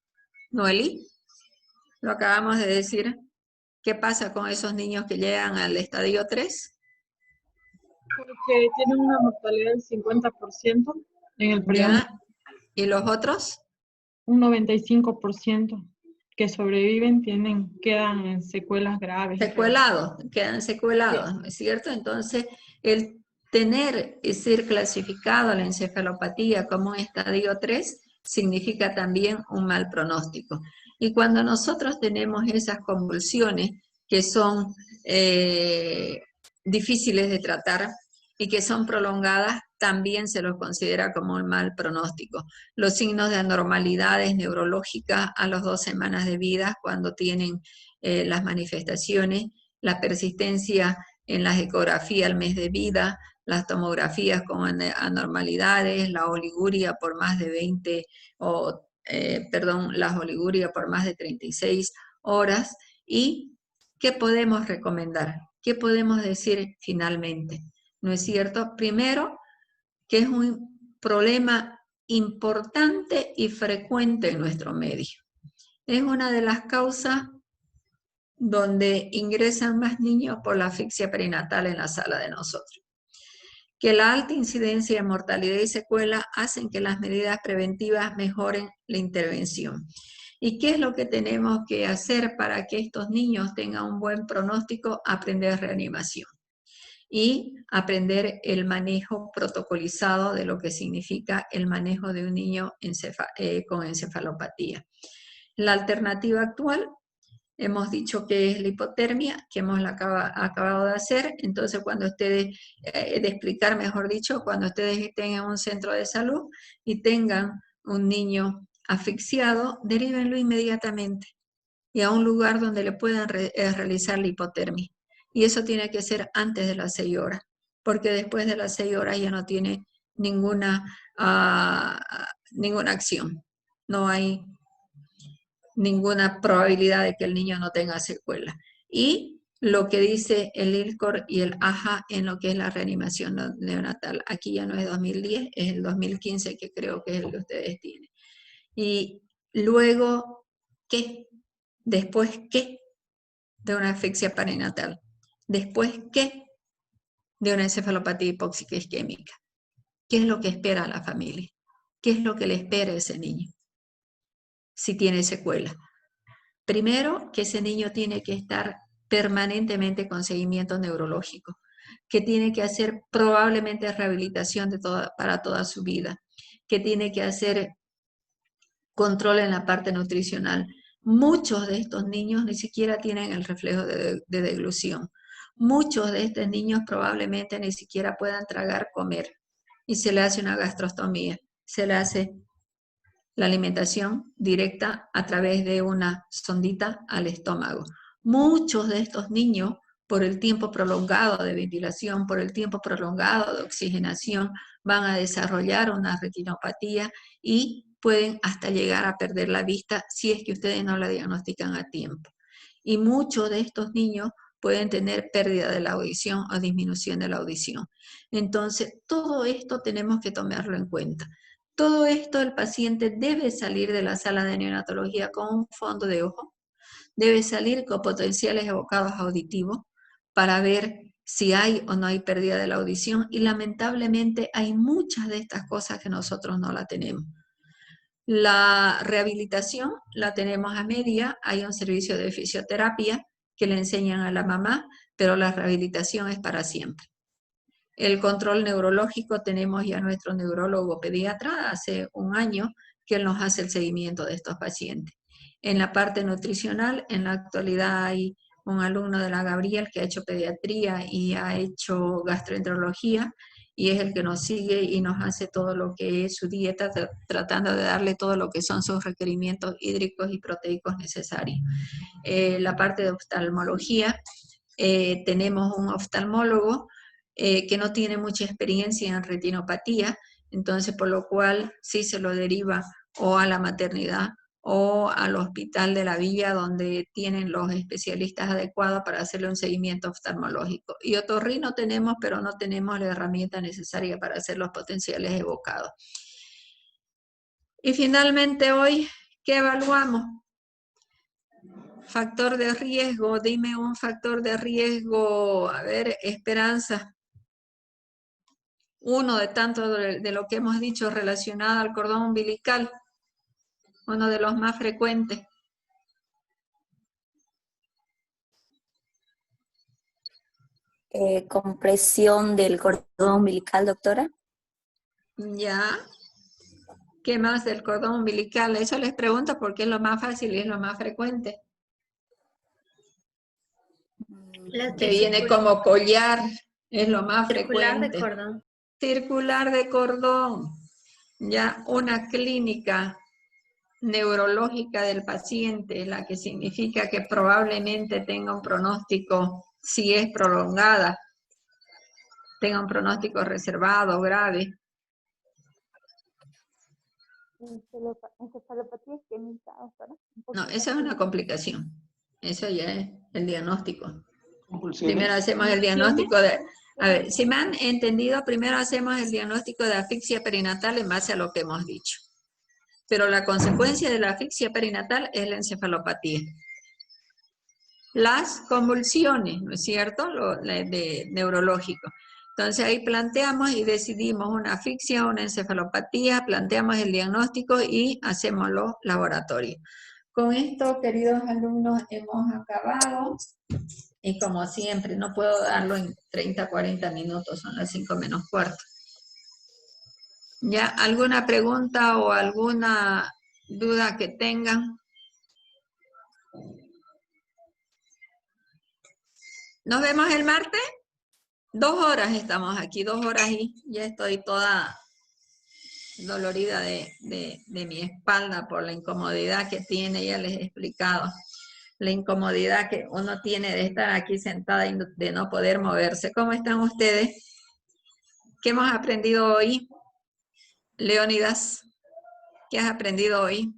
Speaker 1: Noeli, lo acabamos de decir. ¿Qué pasa con esos niños que llegan al estadio 3?
Speaker 13: Porque tienen una mortalidad del 50% en el periodo.
Speaker 1: ¿Y los otros?
Speaker 13: Un 95% que sobreviven quedan en secuelas graves.
Speaker 1: Secuelados, quedan secuelados, ¿no es cierto? Entonces, el tener y ser clasificado a la encefalopatía como estadio 3 significa también un mal pronóstico. Y cuando nosotros tenemos esas convulsiones que son difíciles de tratar y que son prolongadas, también se los considera como un mal pronóstico. Los signos de anormalidades neurológicas a las 2 semanas de vida, cuando tienen las manifestaciones, la persistencia en las ecografías al mes de vida, las tomografías con anormalidades, la oliguria por más de 20, las oliguria por más de 36 horas. ¿Y qué podemos recomendar? ¿Qué podemos decir finalmente? ¿No es cierto? Primero, que es un problema importante y frecuente en nuestro medio. Es una de las causas donde ingresan más niños por la asfixia perinatal en la sala de nosotros. Que la alta incidencia de mortalidad y secuela hacen que las medidas preventivas mejoren la intervención. ¿Y qué es lo que tenemos que hacer para que estos niños tengan un buen pronóstico? Aprender reanimación y aprender el manejo protocolizado de lo que significa el manejo de un niño con encefalopatía. La alternativa actual, hemos dicho que es la hipotermia, que hemos acabado de hacer. Entonces, cuando ustedes, de explicar mejor dicho, cuando ustedes estén en un centro de salud y tengan un niño asfixiado, derívenlo inmediatamente y a un lugar donde le puedan realizar la hipotermia. Y eso tiene que ser antes de las 6 horas, porque después de las 6 horas ya no tiene ninguna acción. No hay ninguna probabilidad de que el niño no tenga secuela. Y lo que dice el ILCOR y el AJA en lo que es la reanimación neonatal. Aquí ya no es 2010, es el 2015, que creo que es el que ustedes tienen. Y luego, ¿qué? Después, ¿qué? De una asfixia perinatal. Después, ¿qué? De una encefalopatía hipóxica isquémica. ¿Qué es lo que espera la familia? ¿Qué es lo que le espera a ese niño si tiene secuela? Primero, que ese niño tiene que estar permanentemente con seguimiento neurológico, que tiene que hacer probablemente rehabilitación para toda su vida, que tiene que hacer control en la parte nutricional. Muchos de estos niños ni siquiera tienen el reflejo de deglución. Muchos de estos niños probablemente ni siquiera puedan tragar, comer, y se le hace una gastrostomía, se le hace la alimentación directa a través de una sondita al estómago. Muchos de estos niños, por el tiempo prolongado de ventilación, por el tiempo prolongado de oxigenación, van a desarrollar una retinopatía y pueden hasta llegar a perder la vista si es que ustedes no la diagnostican a tiempo. Y muchos de estos niños pueden tener pérdida de la audición o disminución de la audición. Entonces, todo esto tenemos que tomarlo en cuenta. Todo esto el paciente debe salir de la sala de neonatología con un fondo de ojo, debe salir con potenciales evocados auditivos para ver si hay o no hay pérdida de la audición, y lamentablemente hay muchas de estas cosas que nosotros no la tenemos. La rehabilitación la tenemos a media, hay un servicio de fisioterapia que le enseñan a la mamá, pero la rehabilitación es para siempre. El control neurológico tenemos ya nuestro neurólogo pediatra hace un año que él nos hace el seguimiento de estos pacientes. En la parte nutricional, en la actualidad hay un alumno de la Gabriel que ha hecho pediatría y ha hecho gastroenterología, y es el que nos sigue y nos hace todo lo que es su dieta, tratando de darle todo lo que son sus requerimientos hídricos y proteicos necesarios. La parte de oftalmología, tenemos un oftalmólogo que no tiene mucha experiencia en retinopatía, entonces por lo cual sí se lo deriva o a la maternidad o al hospital de la villa, donde tienen los especialistas adecuados para hacerle un seguimiento oftalmológico. Y otorrino tenemos, pero no tenemos la herramienta necesaria para hacer los potenciales evocados. Y finalmente hoy, ¿qué evaluamos? Factor de riesgo, dime un factor de riesgo, a ver, Esperanza. Uno de tanto de lo que hemos dicho relacionado al cordón umbilical, uno de los más frecuentes.
Speaker 3: Compresión del cordón umbilical, doctora.
Speaker 1: Ya. ¿Qué más del cordón umbilical? Eso les pregunto porque es lo más fácil y es lo más frecuente. Que viene como collar, es lo más
Speaker 12: Circular
Speaker 1: frecuente.
Speaker 12: de cordón.
Speaker 1: Circular de cordón. Ya, una clínica neurológica del paciente, la que significa que probablemente tenga un pronóstico, si es prolongada, tenga un pronóstico reservado, grave.
Speaker 5: Encefalopatía isquémica, doctora.
Speaker 1: No, esa es una complicación. Eso ya es el diagnóstico.
Speaker 10: Convulsiones.
Speaker 1: Primero hacemos el diagnóstico de... A ver, si me han entendido, primero hacemos el diagnóstico de asfixia perinatal en base a lo que hemos dicho. Pero la consecuencia de la asfixia perinatal es la encefalopatía. Las convulsiones, ¿no es cierto? De neurológico. Entonces ahí planteamos y decidimos una asfixia, una encefalopatía, planteamos el diagnóstico y hacemos los laboratorios. Con esto, queridos alumnos, hemos acabado. Y como siempre, no puedo darlo en 30, 40 minutos, son las 5 menos cuarto. ¿Ya? ¿Alguna pregunta o alguna duda que tengan? ¿Nos vemos el martes? 2 horas estamos aquí, 2 horas y ya estoy toda dolorida de mi espalda por la incomodidad que tiene, ya les he explicado. La incomodidad que uno tiene de estar aquí sentada y de no poder moverse. ¿Cómo están ustedes? ¿Qué hemos aprendido hoy? Leónidas, ¿qué has aprendido hoy?